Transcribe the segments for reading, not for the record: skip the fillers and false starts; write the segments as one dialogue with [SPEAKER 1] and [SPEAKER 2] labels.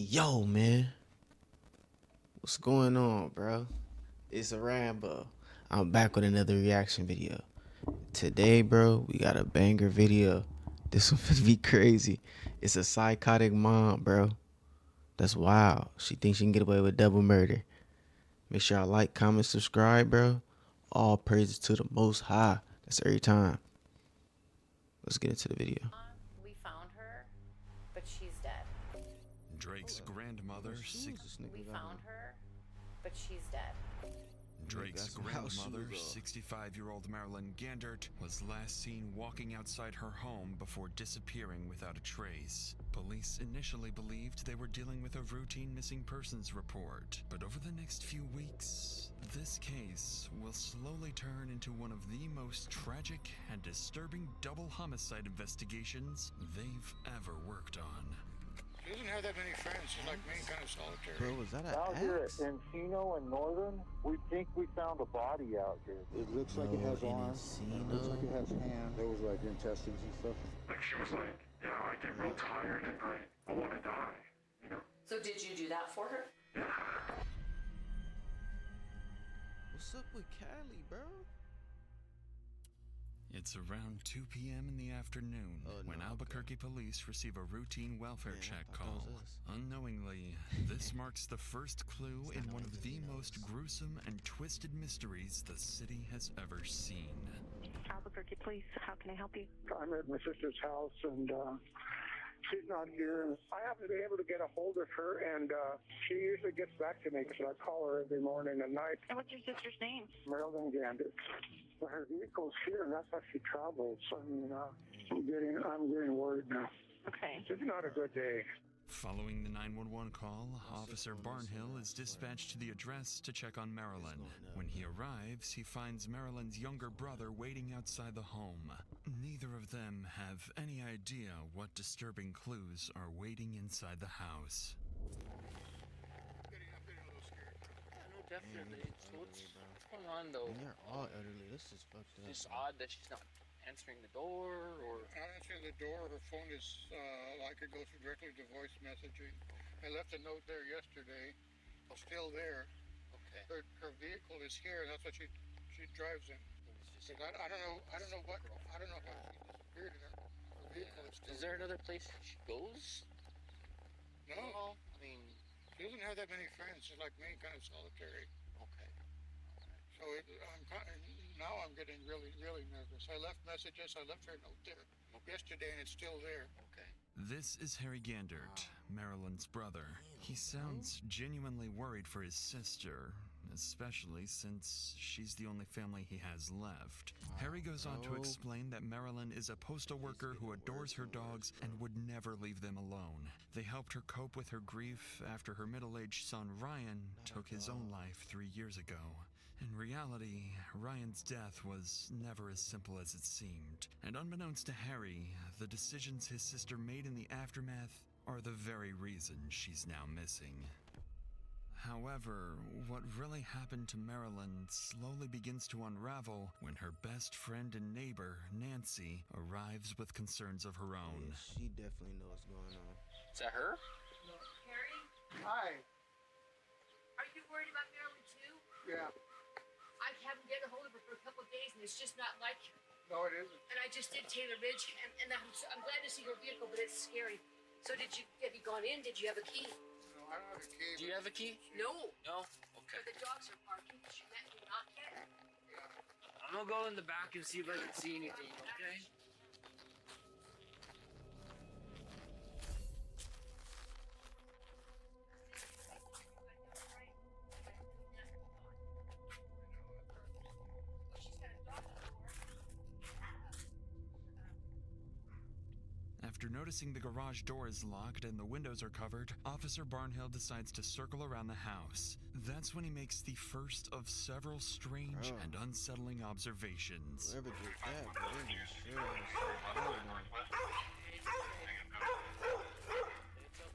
[SPEAKER 1] Yo, man, what's going on, bro? It's a Rambo. I'm back with another reaction video. Today, bro, we got a banger video. This one finna be crazy. It's a psychotic mom, bro. That's wild. She thinks she can get away with double murder. Make sure I like, comment, subscribe, bro. All praises to the Most High. That's every time. Let's get into the video.
[SPEAKER 2] We found her, but she's dead.
[SPEAKER 3] Drake's grandmother,
[SPEAKER 2] We found her, but she's dead.
[SPEAKER 3] Drake's
[SPEAKER 1] Got some house
[SPEAKER 3] grandmother,
[SPEAKER 1] shoes on.
[SPEAKER 3] 65-year-old Marilyn Gandert, was last seen walking outside her home before disappearing without a trace. Police initially believed they were dealing with a routine missing persons report, but over the next few weeks, this case will slowly turn into one of the most tragic and disturbing double homicide investigations they've ever worked on.
[SPEAKER 4] She doesn't have that many friends. She's like me, kind of solitary.
[SPEAKER 1] Bro, was that
[SPEAKER 5] Out
[SPEAKER 1] an
[SPEAKER 5] here
[SPEAKER 1] axe?
[SPEAKER 5] at Encino and Northern, we think we found a body out here.
[SPEAKER 6] It looks like it has
[SPEAKER 1] No,
[SPEAKER 6] arms. It
[SPEAKER 1] Encino?
[SPEAKER 6] looks like it has hands. There was like intestines and stuff.
[SPEAKER 4] Like she was like, I get real tired at night. I want to die.
[SPEAKER 2] So did you do that for her?
[SPEAKER 1] What's up with Callie, bro?
[SPEAKER 3] It's around 2 p.m. in the afternoon when
[SPEAKER 1] no,
[SPEAKER 3] Albuquerque police receive a routine welfare
[SPEAKER 1] Man, I
[SPEAKER 3] check
[SPEAKER 1] thought that
[SPEAKER 3] call.
[SPEAKER 1] was us.
[SPEAKER 3] Unknowingly, this marks the first clue in one of the most gruesome and twisted mysteries the city has ever seen.
[SPEAKER 7] Albuquerque Police, how can I help you?
[SPEAKER 5] I'm at my sister's house and she's not here. I haven't been able to get a hold of her and she usually gets back to me because I call her every morning and night.
[SPEAKER 7] And what's your sister's name?
[SPEAKER 5] Marilyn Gandit. Her vehicle's here and that's how she travels. I mean, I'm getting worried now.
[SPEAKER 7] Okay.
[SPEAKER 5] It's not a good day.
[SPEAKER 3] Following the 911 call, Officer Barnhill is dispatched to the address to check on Marilyn. When he arrives, he finds Marilyn's younger brother waiting outside the home. Neither of them have any idea what disturbing clues are waiting inside the house.
[SPEAKER 8] No, definitely. So what's going on though?
[SPEAKER 1] You're all elderly. This is fucked up.
[SPEAKER 8] It's just odd that she's not answering the door, or
[SPEAKER 4] Not answering the door. Her phone is like it goes directly to voice messaging. I left a note there yesterday. It's still there.
[SPEAKER 8] okay.
[SPEAKER 4] Her vehicle is here. That's what she drives in.
[SPEAKER 8] It's just-
[SPEAKER 4] I don't know how she disappeared. Her vehicle is still
[SPEAKER 8] Is there another place she goes?
[SPEAKER 4] No,
[SPEAKER 8] Well, I mean,
[SPEAKER 4] she doesn't have that many friends. She's like me, kind of solitary.
[SPEAKER 8] okay.
[SPEAKER 4] So now I'm getting really, really nervous. I left messages. I left her a note there yesterday, and it's still there.
[SPEAKER 8] Okay.
[SPEAKER 3] This is Harry Gandert, Marilyn's brother. He sounds genuinely worried for his sister, especially since she's the only family he has left. Harry goes on to explain that Marilyn is a postal worker who adores her dogs and would never leave them alone. They helped her cope with her grief after her middle-aged son Ryan took his own life 3 years ago. In reality, Ryan's death was never as simple as it seemed, and unbeknownst to Harry, the decisions his sister made in the aftermath are the very reason she's now missing. However, what really happened to Marilyn slowly begins to unravel when her best friend and neighbor, Nancy, arrives with concerns of her own.
[SPEAKER 1] Yeah, she definitely knows what's going on.
[SPEAKER 8] Is that her?
[SPEAKER 7] Harry,
[SPEAKER 5] Hi.
[SPEAKER 7] are you worried about Marilyn too?
[SPEAKER 5] Yeah.
[SPEAKER 7] I haven't get a hold of her for a couple of days, and it's just not like her.
[SPEAKER 5] No, it isn't.
[SPEAKER 7] And I just did Taylor Ridge, and I'm glad to see her vehicle, but it's scary. So have you gone in? Did you have a key?
[SPEAKER 4] No, I don't have a key.
[SPEAKER 8] Do you have a key?
[SPEAKER 7] No.
[SPEAKER 8] No? Okay.
[SPEAKER 7] But the dogs are barking. She met me not yet.
[SPEAKER 8] I'm gonna go in the back and see if I can see anything, okay?
[SPEAKER 3] After noticing the garage door is locked and the windows are covered, Officer Barnhill decides to circle around the house. That's when he makes the first of several strange and unsettling observations.
[SPEAKER 1] Whoever did that, bro, they just sure as hell know.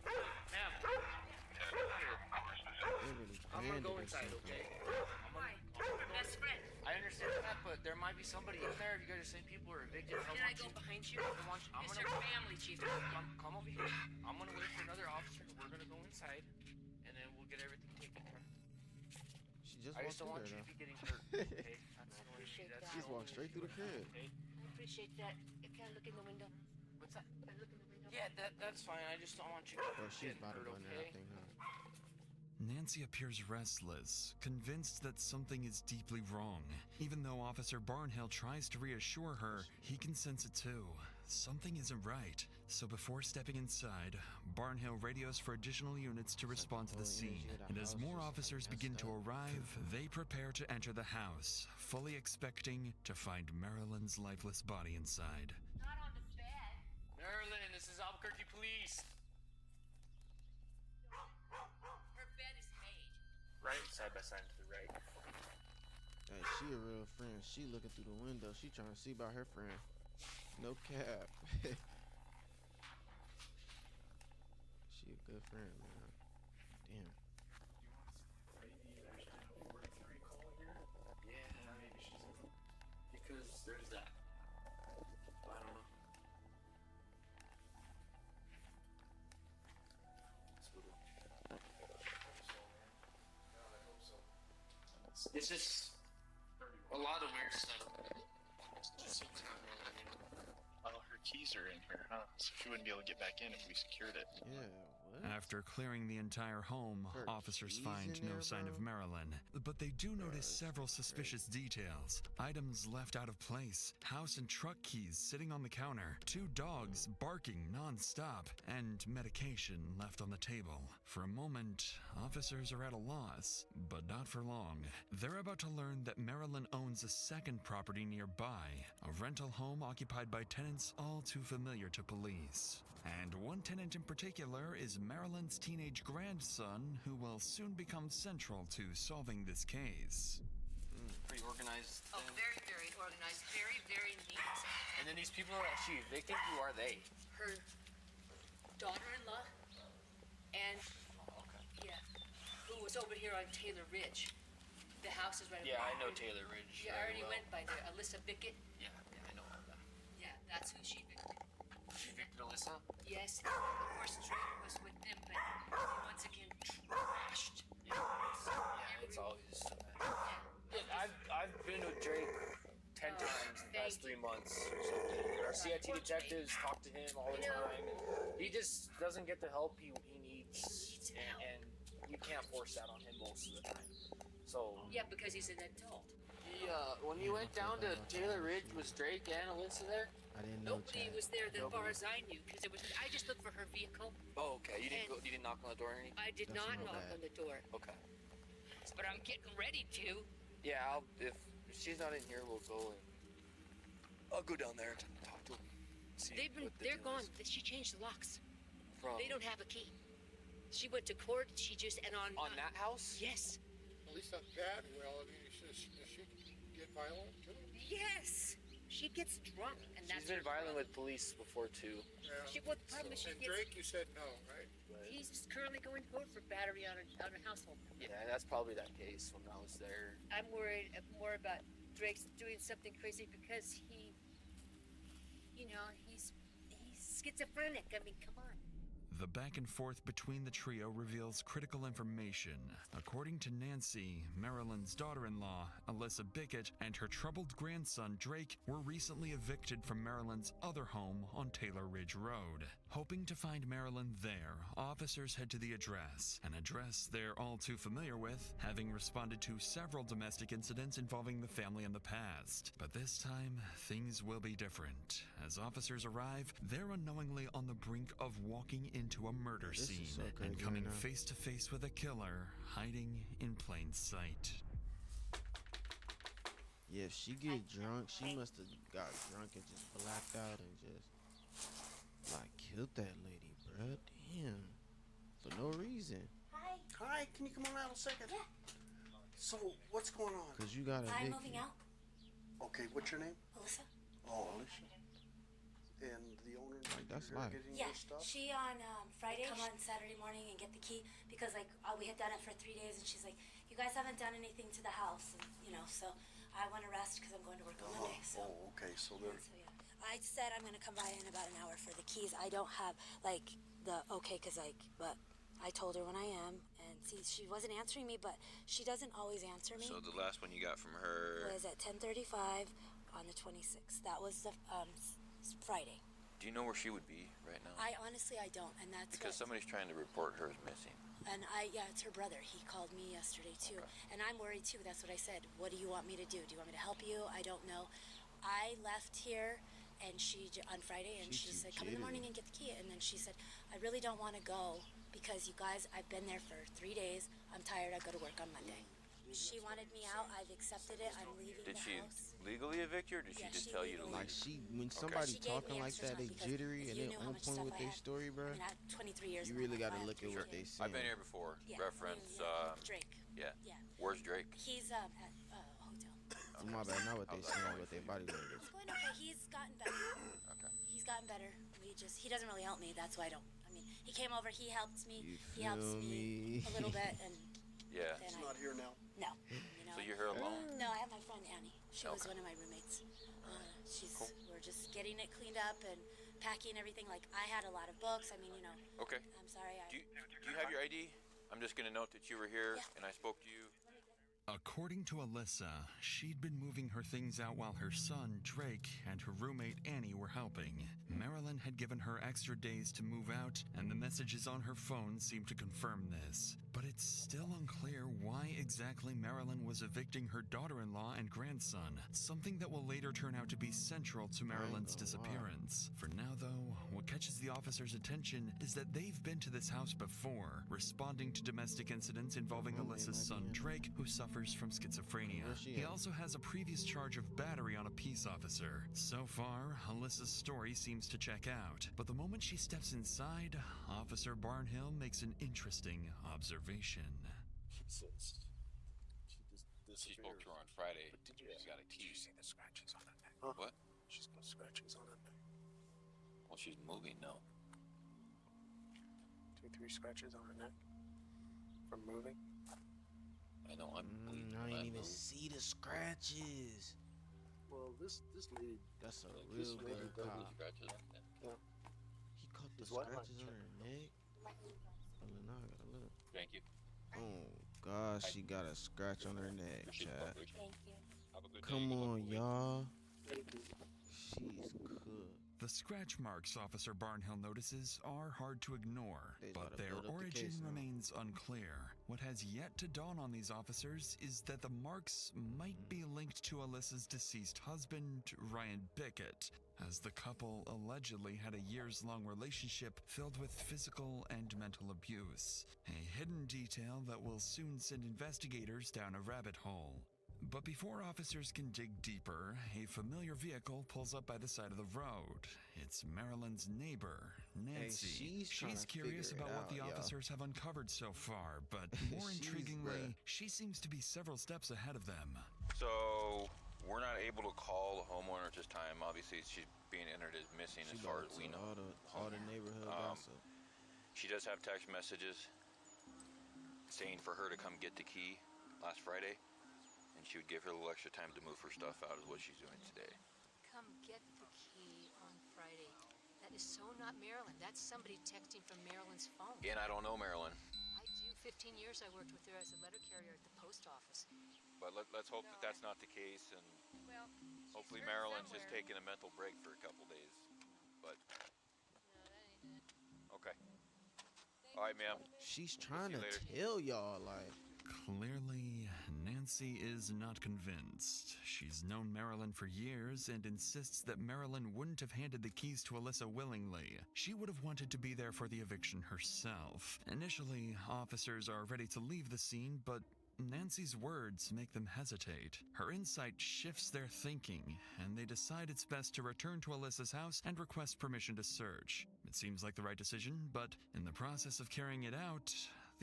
[SPEAKER 8] Ma'am,
[SPEAKER 1] They really
[SPEAKER 8] I'm gonna
[SPEAKER 1] planned
[SPEAKER 8] go
[SPEAKER 1] it or
[SPEAKER 8] inside,
[SPEAKER 1] something.
[SPEAKER 8] okay?
[SPEAKER 7] Why? Best friend.
[SPEAKER 8] I understand that, but there might be somebody in there. If you guys are saying people are evicted,
[SPEAKER 7] Can I go behind you?
[SPEAKER 8] I'm
[SPEAKER 7] It's
[SPEAKER 8] gonna
[SPEAKER 7] her family, Chief.
[SPEAKER 8] come over here. I'm gonna wait for another officer. We're gonna to go inside, and then we'll get everything taken care of.
[SPEAKER 1] She just
[SPEAKER 8] I
[SPEAKER 1] walked
[SPEAKER 8] just don't
[SPEAKER 1] through
[SPEAKER 8] want you
[SPEAKER 1] there,
[SPEAKER 8] to be
[SPEAKER 1] though.
[SPEAKER 8] getting hurt. Okay, that's the only
[SPEAKER 7] appreciate
[SPEAKER 8] that's
[SPEAKER 7] that.
[SPEAKER 1] She's
[SPEAKER 8] the
[SPEAKER 1] walked
[SPEAKER 8] only
[SPEAKER 1] straight through the
[SPEAKER 8] issue I have,
[SPEAKER 1] crib.
[SPEAKER 8] okay?
[SPEAKER 7] I appreciate that. Can I look in the window?
[SPEAKER 8] What's that?
[SPEAKER 7] Can I look in the window?
[SPEAKER 8] Yeah, that's fine. I just don't want you
[SPEAKER 1] Bro, she's
[SPEAKER 8] getting
[SPEAKER 1] about to
[SPEAKER 8] hurt,
[SPEAKER 1] go in there, I
[SPEAKER 8] okay?
[SPEAKER 1] think, huh?
[SPEAKER 3] Nancy appears restless, convinced that something is deeply wrong. Even though Officer Barnhill tries to reassure her, he can sense it too. Something isn't right. So before stepping inside, Barnhill radios for additional units to respond to the scene. And as more officers begin to arrive, they prepare to enter the house, fully expecting to find Marilyn's lifeless body inside.
[SPEAKER 7] Not on the bed.
[SPEAKER 8] Marilyn, this is Albuquerque Police.
[SPEAKER 7] Her bed is made.
[SPEAKER 8] Right, side by side to the right.
[SPEAKER 1] Hey, she a real friend. She looking through the window. She trying to see about her friend. No cap. She a good friend, man. Damn.
[SPEAKER 8] Yeah, maybe she's because there's that. I don't know. It's just a lot of weird stuff.
[SPEAKER 9] Well, her keys are in here, huh? So she wouldn't be able to get back in if we secured it.
[SPEAKER 1] Yeah, what?
[SPEAKER 3] After clearing the entire home,
[SPEAKER 1] Her
[SPEAKER 3] officers
[SPEAKER 1] keys
[SPEAKER 3] find
[SPEAKER 1] in
[SPEAKER 3] no
[SPEAKER 1] there,
[SPEAKER 3] sign of
[SPEAKER 1] bro?
[SPEAKER 3] Marilyn, but they do notice
[SPEAKER 1] that's
[SPEAKER 3] several suspicious details. Items left out of place, house and truck keys sitting on the counter, 2 dogs barking non-stop, and medication left on the table. For a moment, officers are at a loss, but not for long. They're about to learn that Marilyn owns a second property nearby, a rental home occupied by tenants all too familiar to police. And one tenant in particular is Marilyn's teenage grandson, who will soon become central to solving this case.
[SPEAKER 8] Pretty organized.
[SPEAKER 7] Oh,
[SPEAKER 8] thing.
[SPEAKER 7] very, very organized. Very, very neat.
[SPEAKER 8] And then these people are actually evicted. Who are they?
[SPEAKER 7] Her daughter-in-law and yeah, who was over here on Taylor Ridge. The house is right.
[SPEAKER 8] Yeah, I know
[SPEAKER 7] over-
[SPEAKER 8] Taylor Ridge.
[SPEAKER 7] Yeah, I
[SPEAKER 8] very
[SPEAKER 7] already
[SPEAKER 8] well.
[SPEAKER 7] went by there. Alyssa Bickett.
[SPEAKER 8] Yeah, I know all that.
[SPEAKER 7] Yeah, that's who she evicted.
[SPEAKER 8] She evicted Alyssa?
[SPEAKER 7] Yes, of course Drake was with them, but he once again trashed.
[SPEAKER 8] Yeah, it's always. Yeah, I've been with Drake 10 times in the past 3 months or something. Our CIT detectives talk to him all the time. And he just doesn't get the help he needs, and you can't force that on him most of the time. So
[SPEAKER 7] Yeah, because he's an adult.
[SPEAKER 8] when you went down to Taylor Ridge, was Drake and Alyssa there?
[SPEAKER 1] I didn't know.
[SPEAKER 7] Nobody
[SPEAKER 1] Chad.
[SPEAKER 7] was there as far as I knew, because I just looked for her vehicle.
[SPEAKER 8] Oh, okay. You didn't
[SPEAKER 7] And-
[SPEAKER 8] go. You didn't knock on the door or anything.
[SPEAKER 7] I did
[SPEAKER 1] That's
[SPEAKER 7] not
[SPEAKER 1] not
[SPEAKER 7] knock
[SPEAKER 1] bad.
[SPEAKER 7] on the door,
[SPEAKER 8] Okay.
[SPEAKER 7] but I'm getting ready to.
[SPEAKER 8] Yeah, if she's not in here, we'll go and I'll go down there and talk to him. See what the
[SPEAKER 7] They're
[SPEAKER 8] deal
[SPEAKER 7] gone.
[SPEAKER 8] is.
[SPEAKER 7] She changed the locks.
[SPEAKER 8] From
[SPEAKER 7] They don't have a key. She went to court. She just and on
[SPEAKER 8] that house.
[SPEAKER 7] Yes,
[SPEAKER 4] At least not that well. I mean, does she get violent too?
[SPEAKER 7] yes. She gets drunk, and that's
[SPEAKER 8] She's been
[SPEAKER 7] her
[SPEAKER 8] violent
[SPEAKER 7] problem.
[SPEAKER 8] with police before too.
[SPEAKER 4] Yeah.
[SPEAKER 7] What the problem is she
[SPEAKER 4] And
[SPEAKER 7] gets.
[SPEAKER 4] Drake, you said no, right?
[SPEAKER 7] He's currently going to court for battery on a household.
[SPEAKER 8] Yeah, that's probably that case when I was there.
[SPEAKER 7] I'm worried more about Drake's doing something crazy because he's schizophrenic. I mean, come on.
[SPEAKER 3] The back and forth between the trio reveals critical information. According to Nancy, Marilyn's daughter-in-law, Alyssa Bickett, and her troubled grandson, Drake, were recently evicted from Marilyn's other home on Taylor Ridge Road. Hoping to find Marilyn there, officers head to the address, an address they're all too familiar with, having responded to several domestic incidents involving the family in the past. But this time, things will be different. As officers arrive, they're unknowingly on the brink of walking into a murder
[SPEAKER 1] This is
[SPEAKER 3] scene
[SPEAKER 1] so
[SPEAKER 3] and
[SPEAKER 1] crazy
[SPEAKER 3] coming
[SPEAKER 1] right now.
[SPEAKER 3] face to face with a killer hiding in plain sight.
[SPEAKER 1] Yeah, if she get drunk, she must have got drunk and just blacked out and just like killed that lady, bruh. Damn. For no reason.
[SPEAKER 10] Hi.
[SPEAKER 11] Hi, can you come on out a second?
[SPEAKER 10] Yeah.
[SPEAKER 11] So, what's going on?
[SPEAKER 1] Cause you got a
[SPEAKER 10] I'm
[SPEAKER 1] big.
[SPEAKER 10] moving out.
[SPEAKER 11] Okay, what's your name?
[SPEAKER 10] Alyssa?
[SPEAKER 11] Oh, Alicia. And the owner,
[SPEAKER 1] Like, that's
[SPEAKER 11] you're
[SPEAKER 1] life.
[SPEAKER 11] getting
[SPEAKER 10] Yeah.
[SPEAKER 11] your stuff?
[SPEAKER 10] She on Friday come on Saturday morning and get the key because we had done it for 3 days and she's like, you guys haven't done anything to the house, and so I want to rest because I'm going to work on Monday. So.
[SPEAKER 11] Oh, okay, so they're...
[SPEAKER 10] So yeah. I said I'm gonna come by in about an hour for the keys. I don't have the okay, but I told her when I am, and see, she wasn't answering me, but she doesn't always answer me.
[SPEAKER 12] So the last one you got from her
[SPEAKER 10] was at 10:35 on the 26th. That was the Friday.
[SPEAKER 12] Do you know where she would be right now?
[SPEAKER 10] I honestly, I don't, and that's
[SPEAKER 12] because somebody's trying to report her as missing.
[SPEAKER 10] And yeah, it's her brother. He called me yesterday too, and I'm worried too. That's what I said. What do you want me to do? Do you want me to help you? I don't know. I left here, and she on Friday, and she said, "Come in the morning and get the key." And then she said, "I really don't want to go because you guys, I've been there for 3 days. I'm tired. I go to work on Monday." She wanted me out. I've accepted it. I'm leaving the house.
[SPEAKER 12] Did she legally evict you, or did she just tell you to leave?
[SPEAKER 1] Like when somebody talking like that, they jittery and they on point with their story, bro.
[SPEAKER 10] I mean, 23 years.
[SPEAKER 1] You really gotta look at what they say.
[SPEAKER 12] I've been here before.
[SPEAKER 10] Yeah.
[SPEAKER 12] Reference.
[SPEAKER 10] Drake.
[SPEAKER 12] Yeah.
[SPEAKER 10] Yeah.
[SPEAKER 12] Where's Drake?
[SPEAKER 10] He's at a hotel.
[SPEAKER 1] I'm not bad. Not what they saying, what their body language.
[SPEAKER 10] It's going okay. He's gotten better.
[SPEAKER 12] Okay.
[SPEAKER 10] He's gotten better. He doesn't really help me. That's why I don't. I mean, he came over. He helped me. He helps me a little bit, and
[SPEAKER 12] yeah.
[SPEAKER 11] He's not here now.
[SPEAKER 10] No.
[SPEAKER 12] So you're here alone?
[SPEAKER 10] No, I have my friend Annie. She was one of my roommates. We're just getting it cleaned up and packing everything. Like, I had a lot of books. I mean, you know.
[SPEAKER 12] Okay.
[SPEAKER 10] I'm sorry.
[SPEAKER 12] Do you have your ID? I'm just going to note that you were here and I spoke to you.
[SPEAKER 3] According to Alyssa, she'd been moving her things out while her son, Drake, and her roommate, Annie, were helping. Marilyn had given her extra days to move out, and the messages on her phone seemed to confirm this. But it's still unclear why exactly Marilyn was evicting her daughter-in-law and grandson, something that will later turn out to be central to Marilyn's disappearance. For now, though, what catches the officers' attention is that they've been to this house before, responding to domestic incidents involving Alyssa's son, Drake, who suffers from schizophrenia. He also has a previous charge of battery on a peace officer. So far, Alyssa's story seems to check out, but the moment she steps inside, Officer Barnhill makes an interesting observation.
[SPEAKER 9] She says she just disappeared.
[SPEAKER 12] She spoke to her on Friday.
[SPEAKER 9] But did you see the scratches on that neck?
[SPEAKER 11] Huh?
[SPEAKER 12] What?
[SPEAKER 9] She's got scratches on that neck.
[SPEAKER 12] Well, she's moving, no.
[SPEAKER 9] 2-3 scratches on her neck from moving.
[SPEAKER 12] I know, I'm bleeding.
[SPEAKER 1] I didn't even see the scratches.
[SPEAKER 11] Well, this lady.
[SPEAKER 1] That's a
[SPEAKER 11] This
[SPEAKER 1] real
[SPEAKER 11] lady
[SPEAKER 1] good
[SPEAKER 11] doesn't-
[SPEAKER 1] cop.
[SPEAKER 12] Scratches like that.
[SPEAKER 11] Yeah.
[SPEAKER 1] He caught the
[SPEAKER 11] His wife
[SPEAKER 1] scratches
[SPEAKER 11] might
[SPEAKER 1] on her neck. Oh, now I gotta look.
[SPEAKER 12] Thank you.
[SPEAKER 1] Oh gosh, she got a scratch on her neck, Chad.
[SPEAKER 10] Thank you.
[SPEAKER 12] Have a good
[SPEAKER 1] Come
[SPEAKER 12] day.
[SPEAKER 1] on, y'all. She's cooked.
[SPEAKER 3] The scratch marks Officer Barnhill notices are hard to ignore,
[SPEAKER 1] They
[SPEAKER 3] but
[SPEAKER 1] gotta
[SPEAKER 3] their
[SPEAKER 1] build up the
[SPEAKER 3] origin
[SPEAKER 1] case now.
[SPEAKER 3] remains unclear. What has yet to dawn on these officers is that the marks might be linked to Alyssa's deceased husband, Ryan Bickett, as the couple allegedly had a years-long relationship filled with physical and mental abuse, a hidden detail that will soon send investigators down a rabbit hole. But before officers can dig deeper, a familiar vehicle pulls up by the side of the road. It's Marilyn's neighbor, Nancy.
[SPEAKER 1] she's
[SPEAKER 3] curious
[SPEAKER 1] trying to
[SPEAKER 3] about what the
[SPEAKER 1] figure it out,
[SPEAKER 3] officers have uncovered so far, but more intriguingly, she seems to be several steps ahead of them.
[SPEAKER 12] So, we're not able to call the homeowner at this time. Obviously, she's being entered as missing as far as we know.
[SPEAKER 1] All the neighborhood gossip.
[SPEAKER 12] She does have text messages saying for her to come get the key last Friday. And she would give her a little extra time to move her stuff out, is what she's doing today.
[SPEAKER 7] Come get the key on Friday. That is so not Marilyn. That's somebody texting from Marilyn's phone.
[SPEAKER 12] And I don't know Marilyn.
[SPEAKER 7] I do. 15 years I worked with her as a letter carrier at the post office.
[SPEAKER 12] But let's hope that that's not the case, and
[SPEAKER 7] Well,
[SPEAKER 12] hopefully Marilyn's just taking a mental break for a couple days. But
[SPEAKER 7] No, that ain't it.
[SPEAKER 12] okay. All right, ma'am.
[SPEAKER 1] She's trying
[SPEAKER 12] you
[SPEAKER 1] to
[SPEAKER 12] later.
[SPEAKER 1] tell y'all, like.
[SPEAKER 3] Clearly, Nancy is not convinced. She's known Marilyn for years and insists that Marilyn wouldn't have handed the keys to Alyssa willingly. She would have wanted to be there for the eviction herself. Initially, officers are ready to leave the scene, but Nancy's words make them hesitate. Her insight shifts their thinking, and they decide it's best to return to Alyssa's house and request permission to search. It seems like the right decision, but in the process of carrying it out,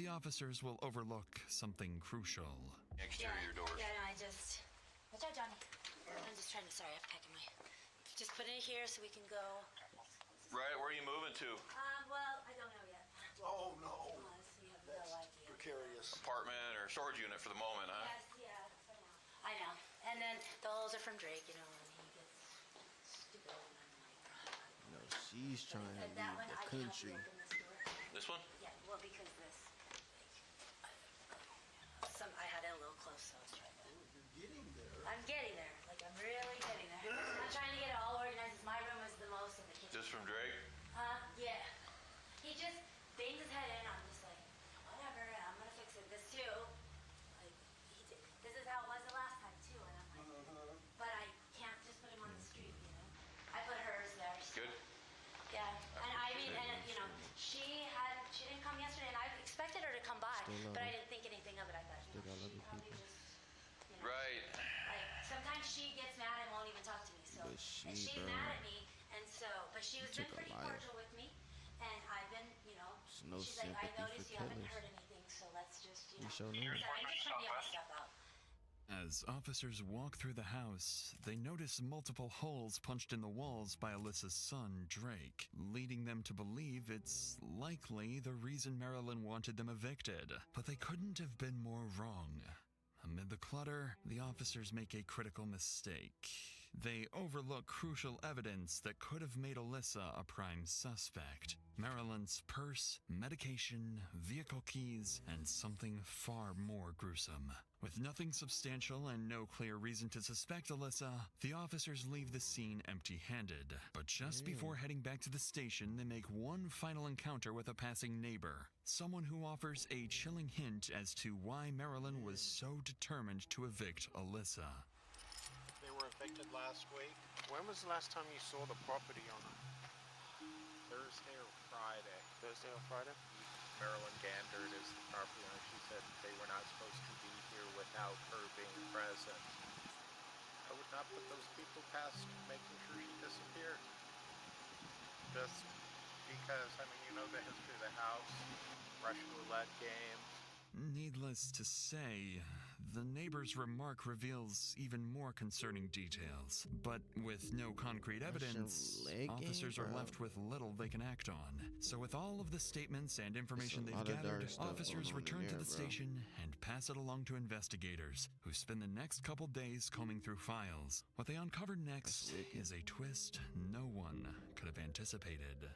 [SPEAKER 3] the officers will overlook something crucial.
[SPEAKER 12] Exterior doors.
[SPEAKER 10] Yeah, no, Watch out, Johnny. I'm just trying to, sorry, I'm packing my... Just put it here so we can go.
[SPEAKER 12] Right, where are you moving to?
[SPEAKER 10] Well, I don't know yet.
[SPEAKER 11] Oh no.
[SPEAKER 10] Honestly, I have no idea.
[SPEAKER 11] Precarious.
[SPEAKER 12] Apartment or storage unit for the moment, huh?
[SPEAKER 10] Yes, yeah, for now. I know. And then the holes are from Drake, you know, when he gets stupid. And I'm like,
[SPEAKER 1] No, she's trying to
[SPEAKER 10] and that
[SPEAKER 1] leave
[SPEAKER 10] one,
[SPEAKER 1] the
[SPEAKER 10] I can't
[SPEAKER 1] country.
[SPEAKER 10] open this door.
[SPEAKER 12] This one?
[SPEAKER 10] Yeah, well, because the
[SPEAKER 1] love
[SPEAKER 10] but I
[SPEAKER 1] him.
[SPEAKER 10] didn't think anything of it. I thought, you
[SPEAKER 1] Still
[SPEAKER 10] know,
[SPEAKER 1] gotta love
[SPEAKER 10] she
[SPEAKER 1] your
[SPEAKER 10] probably
[SPEAKER 1] people.
[SPEAKER 10] just, you know,
[SPEAKER 12] Right.
[SPEAKER 10] like sometimes she gets mad and won't even talk to me. So,
[SPEAKER 1] But
[SPEAKER 10] and
[SPEAKER 1] she,
[SPEAKER 10] she's
[SPEAKER 1] bro,
[SPEAKER 10] mad at me, and so, but she
[SPEAKER 1] you
[SPEAKER 10] has been
[SPEAKER 1] took a
[SPEAKER 10] pretty
[SPEAKER 1] life.
[SPEAKER 10] cordial with me, and I've been, you know,
[SPEAKER 1] There's no
[SPEAKER 10] she's like, I
[SPEAKER 1] sympathy for
[SPEAKER 10] noticed you haven't
[SPEAKER 1] killers.
[SPEAKER 10] heard anything, so let's just, you
[SPEAKER 1] We
[SPEAKER 10] know,
[SPEAKER 1] sure know.
[SPEAKER 10] so I'm just trying to yell stuff out.
[SPEAKER 3] As officers walk through the house, they notice multiple holes punched in the walls by Alyssa's son, Drake, leading them to believe it's likely the reason Marilyn wanted them evicted. But they couldn't have been more wrong. Amid the clutter, the officers make a critical mistake. They overlook crucial evidence that could have made Alyssa a prime suspect. Marilyn's purse, medication, vehicle keys, and something far more gruesome. With nothing substantial and no clear reason to suspect Alyssa, the officers leave the scene empty-handed. But just before heading back to the station, they make one final encounter with a passing neighbor. Someone who offers a chilling hint as to why Marilyn was so determined to evict Alyssa.
[SPEAKER 13] They were evicted last week. When was the last time you saw the property owner? Thursday or Friday. Thursday or Friday?
[SPEAKER 14] Marilyn Gandert is the property owner. She said they were not supposed to be here without her being present. I would not put those people past making sure she disappeared. Just because, I mean, you know the history of the house, Russian roulette games.
[SPEAKER 3] Needless to say, the neighbor's remark reveals even more concerning details. But with no concrete evidence, officers are left with little they can act on. So with all of the statements and information they've gathered, officers return to the station and pass it along to investigators, who spend the next couple days combing through files. What they uncover next is a twist no one could have anticipated.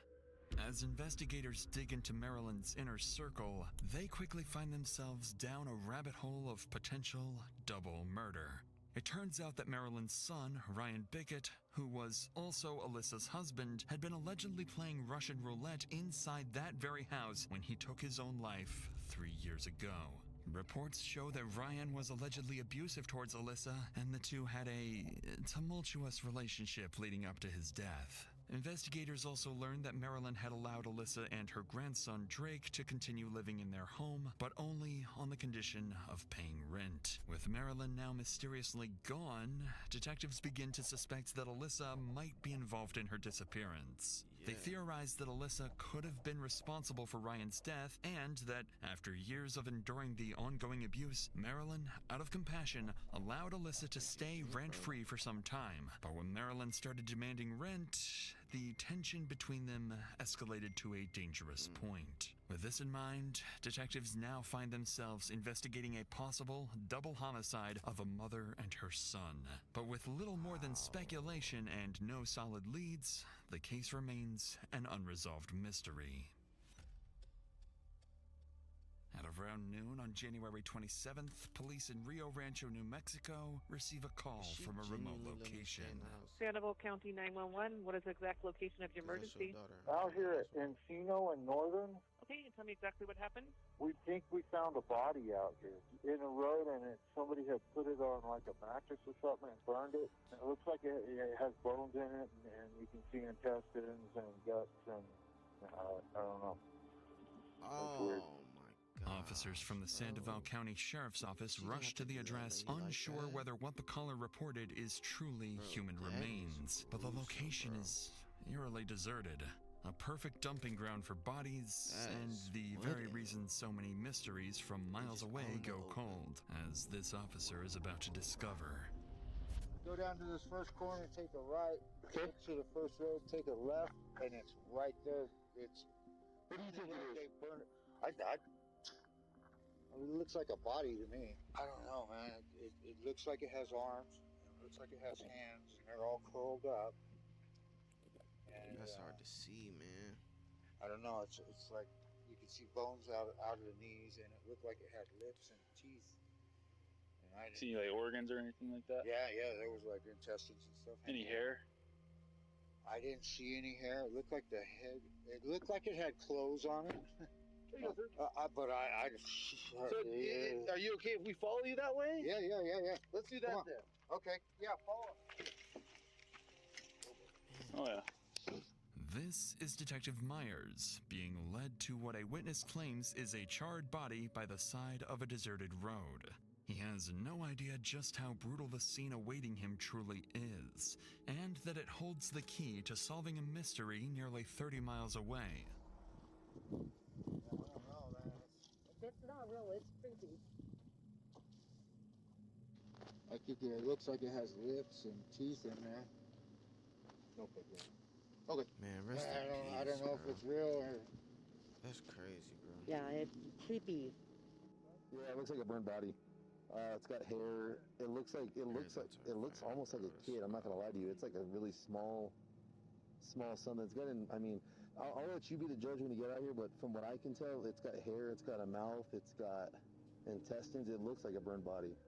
[SPEAKER 3] As investigators dig into Marilyn's inner circle, they quickly find themselves down a rabbit hole of potential double murder. It turns out that Marilyn's son, Ryan Bickett, who was also Alyssa's husband, had been allegedly playing Russian roulette inside that very house when he took his own life 3 years ago. Reports show that Ryan was allegedly abusive towards Alyssa, and the two had a tumultuous relationship leading up to his death. Investigators also learned that Marilyn had allowed Alyssa and her grandson Drake to continue living in their home, but only on the condition of paying rent. With Marilyn now mysteriously gone, detectives begin to suspect that Alyssa might be involved in her disappearance. They theorized that Alyssa could have been responsible for Ryan's death, and that after years of enduring the ongoing abuse, Marilyn, out of compassion, allowed Alyssa to stay rent-free for some time. But when Marilyn started demanding rent, the tension between them escalated to a dangerous point. With this in mind, detectives now find themselves investigating a possible double homicide of a mother and her son. But with little more than speculation and no solid leads, the case remains an unresolved mystery. At around noon on January 27th, police in Rio Rancho, New Mexico, receive a call from a remote location.
[SPEAKER 15] Sandoval County 911, what is the exact location of your emergency?
[SPEAKER 6] Out here at Encino and Northern.
[SPEAKER 15] Okay, you tell me exactly what happened?
[SPEAKER 6] We think we found a body out here in a road, and somebody had put it on like a mattress or something and burned it. It looks like it has bones in it, and you can see intestines and guts, and I don't know. That's weird.
[SPEAKER 3] Officers from the Sandoval County Sheriff's Office rush to the address, unsure whether what the caller reported is truly human remains. But the location is eerily deserted. A perfect dumping ground for bodies, and the very reason so many mysteries from miles away go cold, as this officer is about to discover.
[SPEAKER 6] Go down to this first corner, take a right, go to the first road, take a left, and it's right there. It's. What do you think it is? They burned it. I mean, it looks like a body to me. I don't know, man. It looks like it has arms. It looks like it has hands, and they're all curled up. And,
[SPEAKER 1] that's hard to see, man.
[SPEAKER 6] I don't know. It's like you can see bones out of the knees, and it looked like it had lips and teeth. And I didn't
[SPEAKER 16] see like organs or anything like that?
[SPEAKER 6] Yeah, there was like intestines and stuff.
[SPEAKER 16] Any hair?
[SPEAKER 6] I didn't see any hair. It looked like the head. It looked like it had clothes on it. But I
[SPEAKER 13] So, are you okay if we follow you that way?
[SPEAKER 6] Yeah.
[SPEAKER 13] Let's do that then.
[SPEAKER 6] Okay, yeah, follow.
[SPEAKER 16] Oh, yeah.
[SPEAKER 3] This is Detective Myers, being led to what a witness claims is a charred body by the side of a deserted road. He has no idea just how brutal the scene awaiting him truly is, and that it holds the key to solving a mystery nearly 30 miles away.
[SPEAKER 6] It's not real, it's creepy. I think it looks like it has lips and teeth in there. Okay, good. Okay.
[SPEAKER 1] Man, rest in
[SPEAKER 6] I
[SPEAKER 1] peace,
[SPEAKER 6] don't know
[SPEAKER 1] bro.
[SPEAKER 6] if it's real or...
[SPEAKER 1] That's crazy, bro.
[SPEAKER 17] Yeah, it's creepy.
[SPEAKER 18] Yeah, it looks like a burnt body. It's got hair. It looks almost like a kid. I'm not gonna lie to you. It's like a really small son that's got I mean, I'll let you be the judge when you get out here, but from what I can tell, it's got hair, it's got a mouth, it's got intestines. It looks like a burnt body.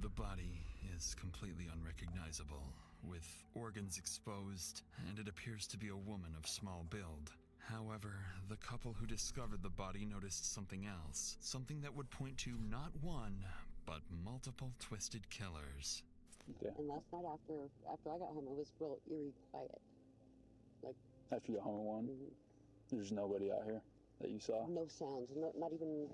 [SPEAKER 3] The body is completely unrecognizable, with organs exposed, and it appears to be a woman of small build. However, the couple who discovered the body noticed something else, something that would point to not one, but multiple twisted killers.
[SPEAKER 17] Okay. And last night after I got home, it was real eerie quiet. Like
[SPEAKER 16] After you got home at 1? There's nobody out here that you saw?
[SPEAKER 17] No sounds, not even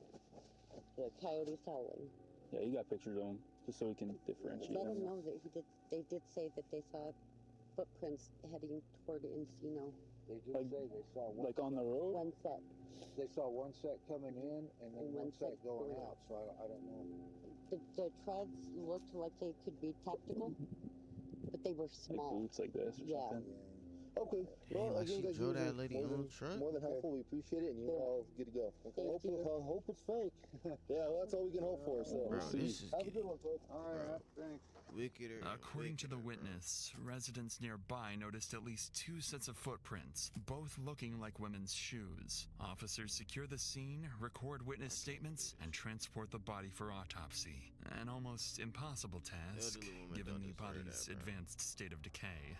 [SPEAKER 17] the coyotes howling.
[SPEAKER 16] Yeah, you got pictures of him, just so we can differentiate
[SPEAKER 17] Let
[SPEAKER 16] them.
[SPEAKER 17] him know that they did say that they saw footprints heading toward Encino.
[SPEAKER 6] They did say they saw one.
[SPEAKER 16] Like on the road?
[SPEAKER 17] One set.
[SPEAKER 6] They saw one set coming in and then one set going out, so I don't know.
[SPEAKER 17] The treads looked like they could be tactical, but they were small.
[SPEAKER 16] Like boots like this or something?
[SPEAKER 18] Okay.
[SPEAKER 1] Well, like she drove that lady on the truck.
[SPEAKER 18] More than helpful. We appreciate it, and you're all good to go. Okay. Hope it's fake. Yeah, well, that's all we can hope for. So,
[SPEAKER 1] Bro, this is
[SPEAKER 18] have a good one, folks.
[SPEAKER 6] All right, thanks.
[SPEAKER 1] Wickeder.
[SPEAKER 3] According to the witness, residents nearby noticed at least 2 sets of footprints, both looking like women's shoes. Officers secure the scene, record witness statements, and transport the body for autopsy. An almost impossible task, given the body's advanced state of decay.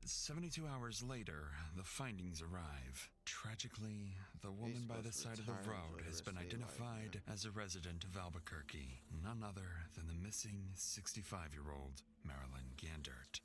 [SPEAKER 3] 72 hours later, the findings arrive. Tragically, the woman by the side of the road has been identified as a resident of Albuquerque, none other than the missing 65-year-old Marilyn Gandert.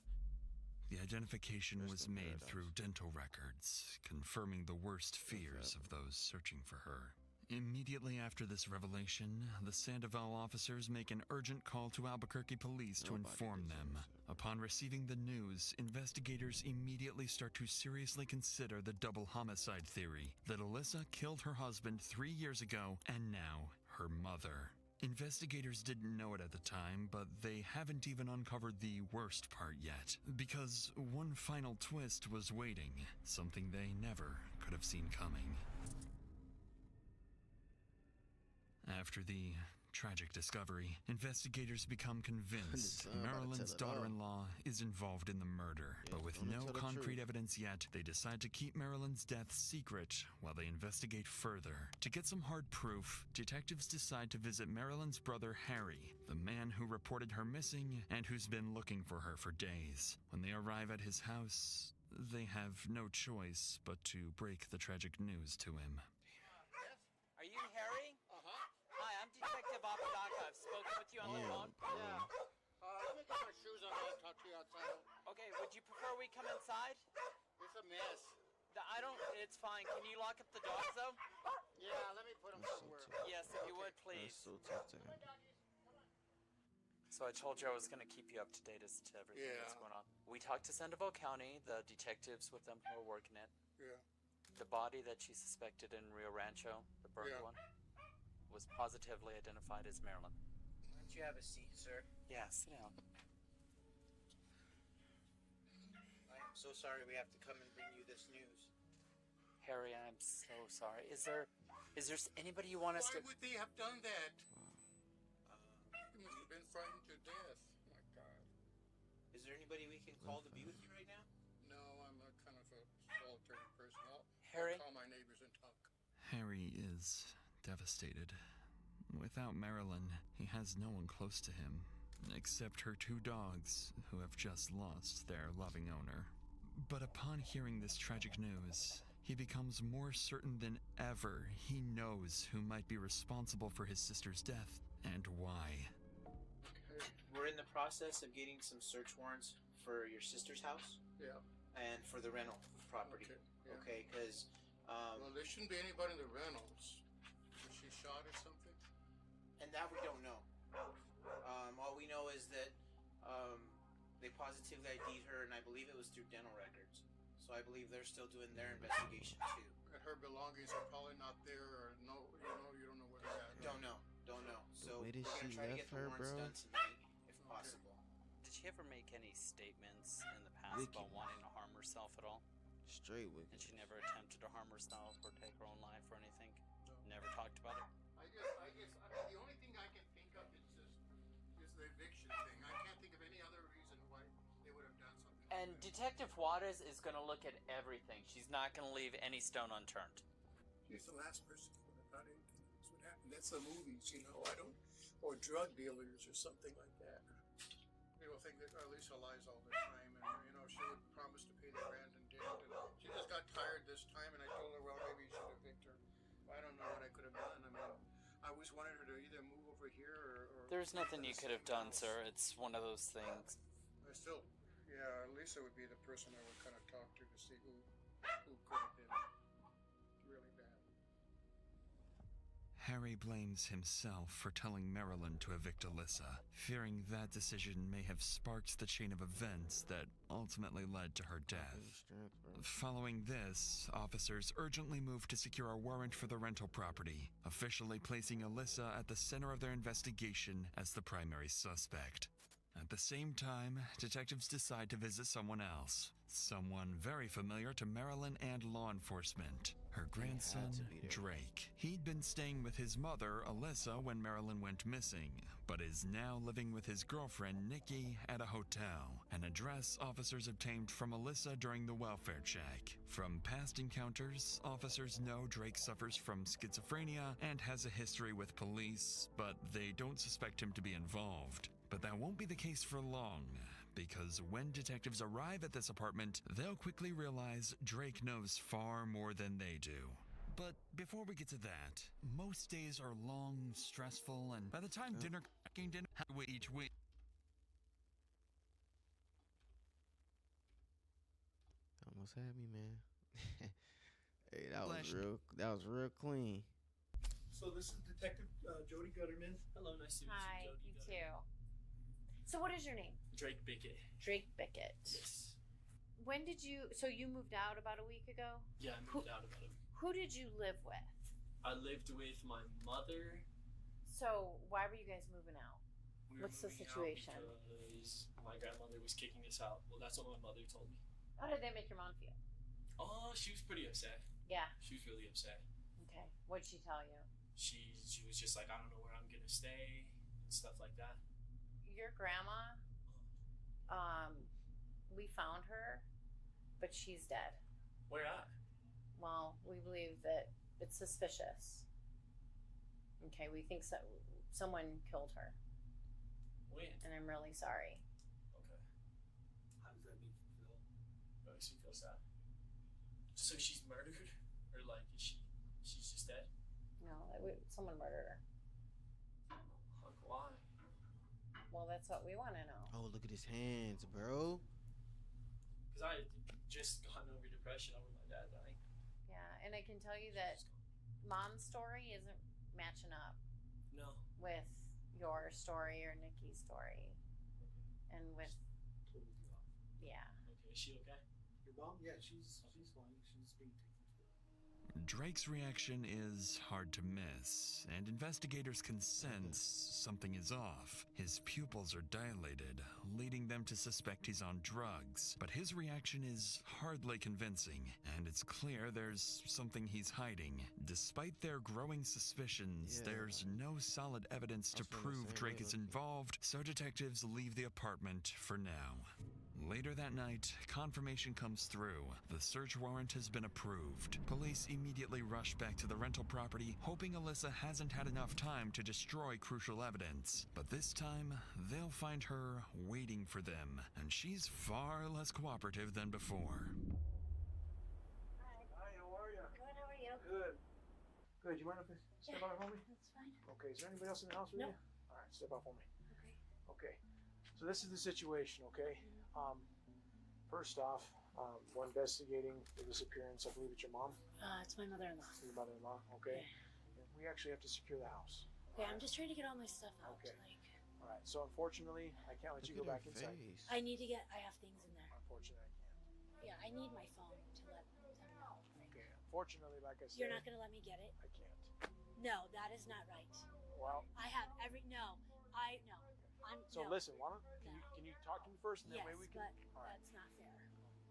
[SPEAKER 3] The identification was made through dental records, confirming the worst fears of those searching for her. Immediately after this revelation, the Sandoval officers make an urgent call to Albuquerque police to inform them. Upon receiving the news, investigators immediately start to seriously consider the double homicide theory that Alyssa killed her husband 3 years ago and now her mother. Investigators didn't know it at the time, but they haven't even uncovered the worst part yet, because one final twist was waiting, something they never could have seen coming. After the tragic discovery, investigators become convinced Marilyn's daughter-in-law is involved in the murder. But with no concrete evidence yet, they decide to keep Marilyn's death secret while they investigate further. To get some hard proof, detectives decide to visit Marilyn's brother Harry, the man who reported her missing and who's been looking for her for days. When they arrive at his house, they have no choice but to break the tragic news to him.
[SPEAKER 19] Are you Harry? Hi, I'm Detective Apodaca. I've spoken with you on the phone.
[SPEAKER 4] Yeah. Let me get my shoes on. I'll talk to you outside.
[SPEAKER 19] Okay, would you prefer we come inside?
[SPEAKER 4] It's a mess.
[SPEAKER 19] It's fine. Can you lock up the dogs, though?
[SPEAKER 4] Yeah, let me put them somewhere.
[SPEAKER 19] Yes, if you would, please. So I told you I was going to keep you up to date as to everything that's going on. We talked to Sandoval County, the detectives with them who are working it.
[SPEAKER 4] Yeah.
[SPEAKER 19] The body that she suspected in Rio Rancho, the burned one, was positively identified as Marilyn.
[SPEAKER 20] Why don't you have a seat, sir?
[SPEAKER 19] Yeah, sit down.
[SPEAKER 20] I am so sorry we have to come and bring you this news.
[SPEAKER 19] Harry, I'm so sorry. Is there anybody you want us to...
[SPEAKER 4] Why would they have done that? He must have been frightened to death. My God.
[SPEAKER 20] Is there anybody we can call to be with you right now?
[SPEAKER 4] No, I'm a kind of a solitary person. I'll call my neighbors and talk.
[SPEAKER 3] Harry is devastated. Without Marilyn, he has no one close to him, except her 2 dogs, who have just lost their loving owner. But upon hearing this tragic news, he becomes more certain than ever he knows who might be responsible for his sister's death and why.
[SPEAKER 20] We're in the process of getting some search warrants for your sister's house.
[SPEAKER 4] Yeah.
[SPEAKER 20] and for the rental property. Okay, because
[SPEAKER 4] well, there shouldn't be anybody in the rentals. Was she shot or something?
[SPEAKER 20] and that we don't know. All we know is that they positively ID'd her, and I believe it was through dental records. So I believe they're still doing their investigation too.
[SPEAKER 4] And her belongings are probably not there, or no, you don't know where they're at.
[SPEAKER 20] Don't know. So
[SPEAKER 1] way
[SPEAKER 20] we're
[SPEAKER 1] that
[SPEAKER 20] gonna
[SPEAKER 1] she
[SPEAKER 20] try to
[SPEAKER 1] left
[SPEAKER 20] get the
[SPEAKER 1] her,
[SPEAKER 20] warrants
[SPEAKER 1] bro.
[SPEAKER 20] done tonight, if possible.
[SPEAKER 19] Did she ever make any statements in the past about wanting to harm herself at all?
[SPEAKER 1] Straight wicked.
[SPEAKER 19] And she never attempted to harm herself or take her own life or anything? Never talked about it?
[SPEAKER 4] I mean, the only thing I can think of is the eviction thing. I can't think of any other reason why they would have done something.
[SPEAKER 19] And Detective Juarez is going to look at everything. She's not going to leave any stone unturned.
[SPEAKER 21] She's the last person who would have thought anything else would happen. That's the movies, or drug dealers or something like that.
[SPEAKER 4] People think that Lisa lies all the time, and she would promise to pay the rent and didn't. And she just got tired this time, and I told her, well, maybe you should evict her. I don't know what I could have done. I mean, I always wanted her to either move over here or
[SPEAKER 19] There's nothing you could have done, sir. It's one of those things.
[SPEAKER 4] I still, Lisa would be the person I would kind of talk to see who could have been really bad.
[SPEAKER 3] Harry blames himself for telling Marilyn to evict Alyssa, fearing that decision may have sparked the chain of events that ultimately led to her death. Following this, officers urgently moved to secure a warrant for the rental property, officially placing Alyssa at the center of their investigation as the primary suspect. At the same time, detectives decide to visit someone else. Someone very familiar to Marilyn and law enforcement. Her grandson, Drake. He'd been staying with his mother, Alyssa, when Marilyn went missing, but is now living with his girlfriend, Nikki, at a hotel, an address officers obtained from Alyssa during the welfare check. From past encounters, officers know Drake suffers from schizophrenia and has a history with police, but they don't suspect him to be involved. But that won't be the case for long, because when detectives arrive at this apartment, they'll quickly realize Drake knows far more than they do. But before we get to that, most days are long, stressful, and by the time dinner each week.
[SPEAKER 1] Almost had me, man. Hey, that was real clean.
[SPEAKER 21] So this is Detective Jody Gutterman.
[SPEAKER 22] Hello, nice to meet you.
[SPEAKER 2] Hi,
[SPEAKER 22] Jody
[SPEAKER 2] you
[SPEAKER 22] Gutterman.
[SPEAKER 2] too. So what is your name?
[SPEAKER 22] Drake Bickett.
[SPEAKER 2] Drake Bickett.
[SPEAKER 22] Yes.
[SPEAKER 2] When did you, so you moved out about a week ago?
[SPEAKER 22] Yeah, I moved out about it.
[SPEAKER 2] Who did you live with?
[SPEAKER 22] I lived with my mother.
[SPEAKER 2] So why were you guys moving out?
[SPEAKER 22] We were
[SPEAKER 2] What's the
[SPEAKER 22] moving out
[SPEAKER 2] situation?
[SPEAKER 22] Because my grandmother was kicking us out. Well, that's what my mother told me.
[SPEAKER 2] How did that make your mom feel?
[SPEAKER 22] Oh, she was pretty upset.
[SPEAKER 2] Yeah.
[SPEAKER 22] She was really upset.
[SPEAKER 2] Okay. What'd she tell you?
[SPEAKER 22] She was just like, I don't know where I'm gonna stay and stuff like that.
[SPEAKER 2] Your grandma, we found her, but she's dead.
[SPEAKER 22] Where at?
[SPEAKER 2] Well, we believe that it's suspicious. Okay, we think someone killed her.
[SPEAKER 22] When?
[SPEAKER 2] And I'm really sorry.
[SPEAKER 22] Okay. How does that make you feel? That makes me feel sad. So she's murdered? Or like, she's just dead?
[SPEAKER 2] No, someone murdered her.
[SPEAKER 22] Like, why?
[SPEAKER 2] Well, that's what we want to know.
[SPEAKER 1] Oh, look at his hands, bro.
[SPEAKER 22] Because I had just gotten over depression over my dad dying.
[SPEAKER 2] Yeah, and I can tell you that Mom's story isn't matching up.
[SPEAKER 22] No.
[SPEAKER 2] With your story or Nikki's story. And with...
[SPEAKER 22] Totally off.
[SPEAKER 2] Yeah.
[SPEAKER 22] Okay, is she okay?
[SPEAKER 21] Your mom? Yeah, she's fine. She's being taken care of.
[SPEAKER 3] Drake's reaction is hard to miss, and investigators can sense something is off. His pupils are dilated, leading them to suspect he's on drugs. But his reaction is hardly convincing, and it's clear there's something he's hiding. Despite their growing suspicions, there's no solid evidence to prove Drake is involved, so detectives leave the apartment for now. Later that night, confirmation comes through. The search warrant has been approved. Police immediately rush back to the rental property, hoping Alyssa hasn't had enough time to destroy crucial evidence. But this time, they'll find her waiting for them, and she's far less cooperative than before.
[SPEAKER 21] Hi, how are you?
[SPEAKER 10] Good, how are you?
[SPEAKER 21] Good. Good. You mind if I step out for me?
[SPEAKER 10] That's fine.
[SPEAKER 21] Okay, is there anybody else in the house with
[SPEAKER 10] No.
[SPEAKER 21] you? All right, step out for me.
[SPEAKER 10] Okay.
[SPEAKER 21] Okay. So this is the situation, okay? First off,
[SPEAKER 22] We're investigating the disappearance. I believe it's your mom.
[SPEAKER 10] It's my mother-in-law.
[SPEAKER 22] Your mother-in-law. Okay. And we actually have to secure the house.
[SPEAKER 10] Okay, I'm just trying to get all my stuff out.
[SPEAKER 22] Okay.
[SPEAKER 10] Like,
[SPEAKER 22] All right. So unfortunately, I can't let you go back inside.
[SPEAKER 10] I need to get. I have things in there.
[SPEAKER 22] Unfortunately, I can't.
[SPEAKER 10] Yeah, I need my phone to let them know.
[SPEAKER 22] Okay. Unfortunately, like I said,
[SPEAKER 10] You're not gonna let me get it?
[SPEAKER 22] I can't.
[SPEAKER 10] No, that is not right.
[SPEAKER 22] Well,
[SPEAKER 10] I have every no. I'm
[SPEAKER 22] so
[SPEAKER 10] no.
[SPEAKER 22] listen. Why don't can you talk to me first, and then
[SPEAKER 10] Yes,
[SPEAKER 22] maybe we can.
[SPEAKER 10] but
[SPEAKER 22] All right.
[SPEAKER 10] that's not fair.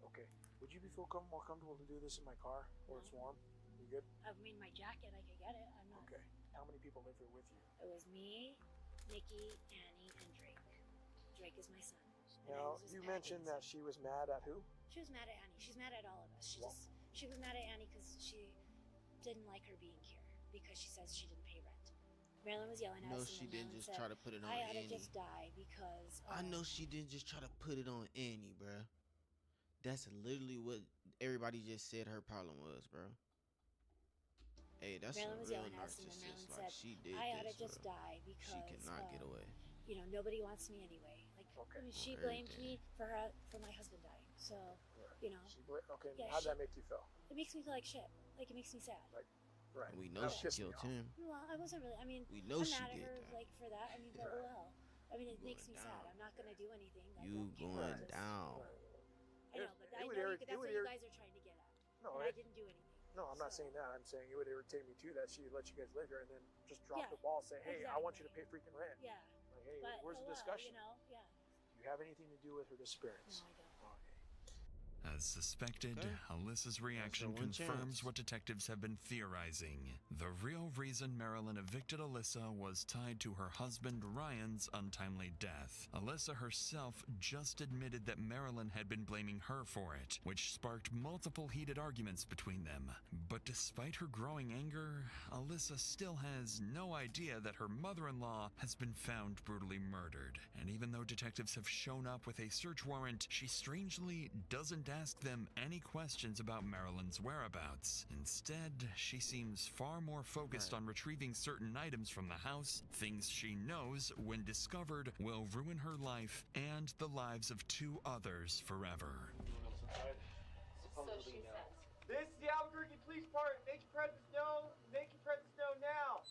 [SPEAKER 22] Okay. Would you be more comfortable to do this in my car where it's warm? You good?
[SPEAKER 10] I mean, my jacket, I could get it. I'm not.
[SPEAKER 22] Okay. How many people live here with you?
[SPEAKER 10] It was me, Nikki, Annie, and Drake. Drake is my son.
[SPEAKER 22] Now, you mentioned that she was mad at who?
[SPEAKER 10] She was mad at Annie. She's mad at all of us. She was mad at Annie because she didn't like her being here because she says she didn't pay rent. Marilyn was yelling at us.
[SPEAKER 1] No, she didn't just try to put it on
[SPEAKER 10] I ought to
[SPEAKER 1] Annie.
[SPEAKER 10] just die because.
[SPEAKER 1] I know she didn't just try to put it on Annie, bruh. That's literally what everybody just said her problem was, bro. Hey, that's
[SPEAKER 10] Marilyn
[SPEAKER 1] a
[SPEAKER 10] was
[SPEAKER 1] real
[SPEAKER 10] yelling at us, and then Marilyn
[SPEAKER 1] narcissist. Like,
[SPEAKER 10] said,
[SPEAKER 1] she did
[SPEAKER 10] I ought to
[SPEAKER 1] this,
[SPEAKER 10] just
[SPEAKER 1] bro.
[SPEAKER 10] die because
[SPEAKER 1] She cannot get away.
[SPEAKER 10] You know, nobody wants me anyway. Like, I mean, she blamed me for my husband dying. So, you know.
[SPEAKER 22] Okay.
[SPEAKER 10] Yeah,
[SPEAKER 22] How'd that make you feel?
[SPEAKER 10] It makes me feel like shit. Like, it makes me sad.
[SPEAKER 22] Like, right.
[SPEAKER 1] We know she killed him.
[SPEAKER 10] Well, I wasn't really. I mean,
[SPEAKER 1] We know
[SPEAKER 10] I'm
[SPEAKER 1] she
[SPEAKER 10] mad at
[SPEAKER 1] did
[SPEAKER 10] her
[SPEAKER 1] that.
[SPEAKER 10] like for that. I mean, but oh well. I mean, it makes me sad. I'm not gonna do anything.
[SPEAKER 1] You going down.
[SPEAKER 10] I know, but I know that's what you guys are trying to get at.
[SPEAKER 22] No,
[SPEAKER 10] and I didn't do anything.
[SPEAKER 22] No, I'm not saying that. I'm saying it would irritate me too that she let you guys live here and then just drop the ball, say, "Hey, I want you to pay freaking rent."
[SPEAKER 10] Yeah.
[SPEAKER 22] Like, hey,
[SPEAKER 10] But,
[SPEAKER 22] where's the
[SPEAKER 10] well,
[SPEAKER 22] discussion?
[SPEAKER 10] You know, yeah.
[SPEAKER 22] Do you have anything to do with her disappearance?
[SPEAKER 10] No, I don't.
[SPEAKER 3] As suspected, Alyssa's reaction
[SPEAKER 1] one
[SPEAKER 3] confirms
[SPEAKER 1] chance.
[SPEAKER 3] what detectives have been theorizing. The real reason Marilyn evicted Alyssa was tied to her husband Ryan's untimely death. Alyssa herself just admitted that Marilyn had been blaming her for it, which sparked multiple heated arguments between them. But despite her growing anger, Alyssa still has no idea that her mother-in-law has been found brutally murdered. And even though detectives have shown up with a search warrant, she strangely doesn't ask them any questions about Marilyn's whereabouts. Instead, she seems far more focused on retrieving certain items from the house, things she knows, when discovered, will ruin her life and the lives of 2 others forever.
[SPEAKER 5] So she says. This is the Albuquerque Police Department. Make your presence known. Make your presence known now.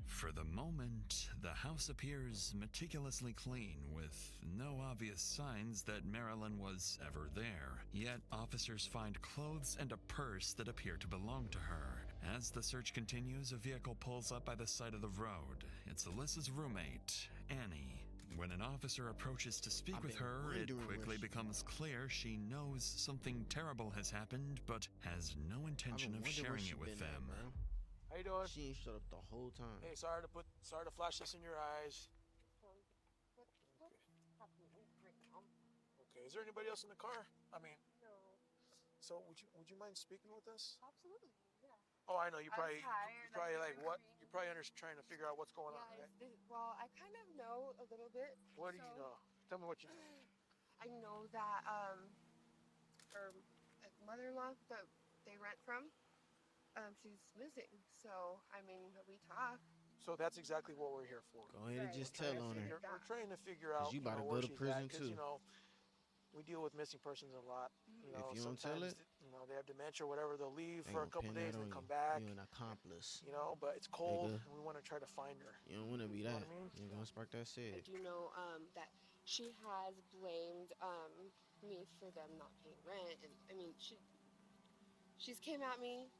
[SPEAKER 3] For the moment, the house appears meticulously clean, with no obvious signs that Marilyn was ever there. Yet, officers find clothes and a purse that appear to belong to her. As the search continues, a vehicle pulls up by the side of the road. It's Alyssa's roommate, Annie. When an officer approaches to speak with her, it quickly becomes clear she knows something terrible has happened, but has no intention of sharing it with them.
[SPEAKER 22] How you doing?
[SPEAKER 1] She ain't shut up the whole time.
[SPEAKER 22] Hey, sorry to flash this in your eyes. Okay, is there anybody else in the car? I mean,
[SPEAKER 8] No.
[SPEAKER 22] so would you mind speaking with us?
[SPEAKER 8] Absolutely, yeah.
[SPEAKER 22] Oh, I know you
[SPEAKER 8] I'm
[SPEAKER 22] probably
[SPEAKER 8] tired,
[SPEAKER 22] like what? You're probably trying to figure out what's going on.
[SPEAKER 8] Yeah,
[SPEAKER 22] Right?
[SPEAKER 8] well, I kind of know a little bit.
[SPEAKER 22] What do you know? Tell me what you know.
[SPEAKER 8] I know that her mother-in-law that they rent from, she's missing. So I mean, we talk.
[SPEAKER 22] So that's exactly what we're here for.
[SPEAKER 1] Go ahead and just tell on her.
[SPEAKER 22] We're trying to figure out.
[SPEAKER 1] You about to
[SPEAKER 22] where
[SPEAKER 1] go to
[SPEAKER 22] she's
[SPEAKER 1] prison
[SPEAKER 22] at, 'cause,
[SPEAKER 1] too.
[SPEAKER 22] You know, we deal with missing persons a lot. You know,
[SPEAKER 1] If you don't tell
[SPEAKER 22] sometimes,
[SPEAKER 1] it,
[SPEAKER 22] you know, they have dementia or whatever. They'll leave
[SPEAKER 1] they
[SPEAKER 22] for a
[SPEAKER 1] gonna
[SPEAKER 22] couple
[SPEAKER 1] pin
[SPEAKER 22] days
[SPEAKER 1] that
[SPEAKER 22] and
[SPEAKER 1] on
[SPEAKER 22] come
[SPEAKER 1] you.
[SPEAKER 22] back.
[SPEAKER 1] You an accomplice.
[SPEAKER 22] You know, but it's cold,
[SPEAKER 1] Nigga.
[SPEAKER 22] and we want to try to find her.
[SPEAKER 1] You don't want to be
[SPEAKER 22] You know
[SPEAKER 1] that.
[SPEAKER 22] what I mean?
[SPEAKER 1] You gonna spark that
[SPEAKER 8] I
[SPEAKER 1] shit.
[SPEAKER 8] do know that she has blamed me for them not paying rent, and I mean she's came at me,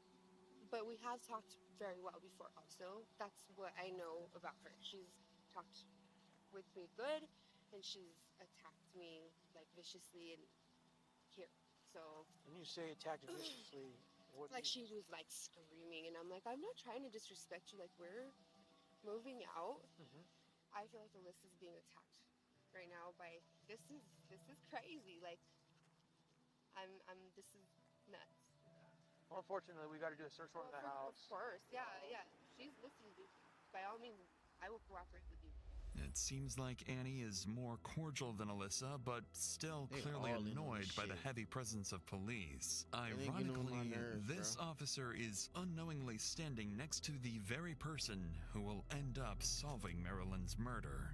[SPEAKER 8] but we have talked very well before. Also, that's what I know about her. She's talked with me good, and she's attacked me like viciously and here. So
[SPEAKER 22] When you say attacked viciously, what?
[SPEAKER 8] like she was like screaming, and I'm like, I'm not trying to disrespect you. Like we're moving out.
[SPEAKER 22] Mhm.
[SPEAKER 8] I feel like Alyssa's being attacked right now by this is crazy. Like this is nuts.
[SPEAKER 22] Well, unfortunately, we got to do a search warrant in the house.
[SPEAKER 8] Of course, yeah. She's listening to you. By all means, I will cooperate with you.
[SPEAKER 3] It seems like Annie is more cordial than Alyssa, but still
[SPEAKER 1] They
[SPEAKER 3] clearly
[SPEAKER 1] all in on
[SPEAKER 3] annoyed
[SPEAKER 1] this
[SPEAKER 3] by the
[SPEAKER 1] shit.
[SPEAKER 3] heavy presence of police.
[SPEAKER 1] They ain't getting on my
[SPEAKER 3] Ironically,
[SPEAKER 1] nerves,
[SPEAKER 3] this
[SPEAKER 1] bro.
[SPEAKER 3] officer is unknowingly standing next to the very person who will end up solving Marilyn's murder.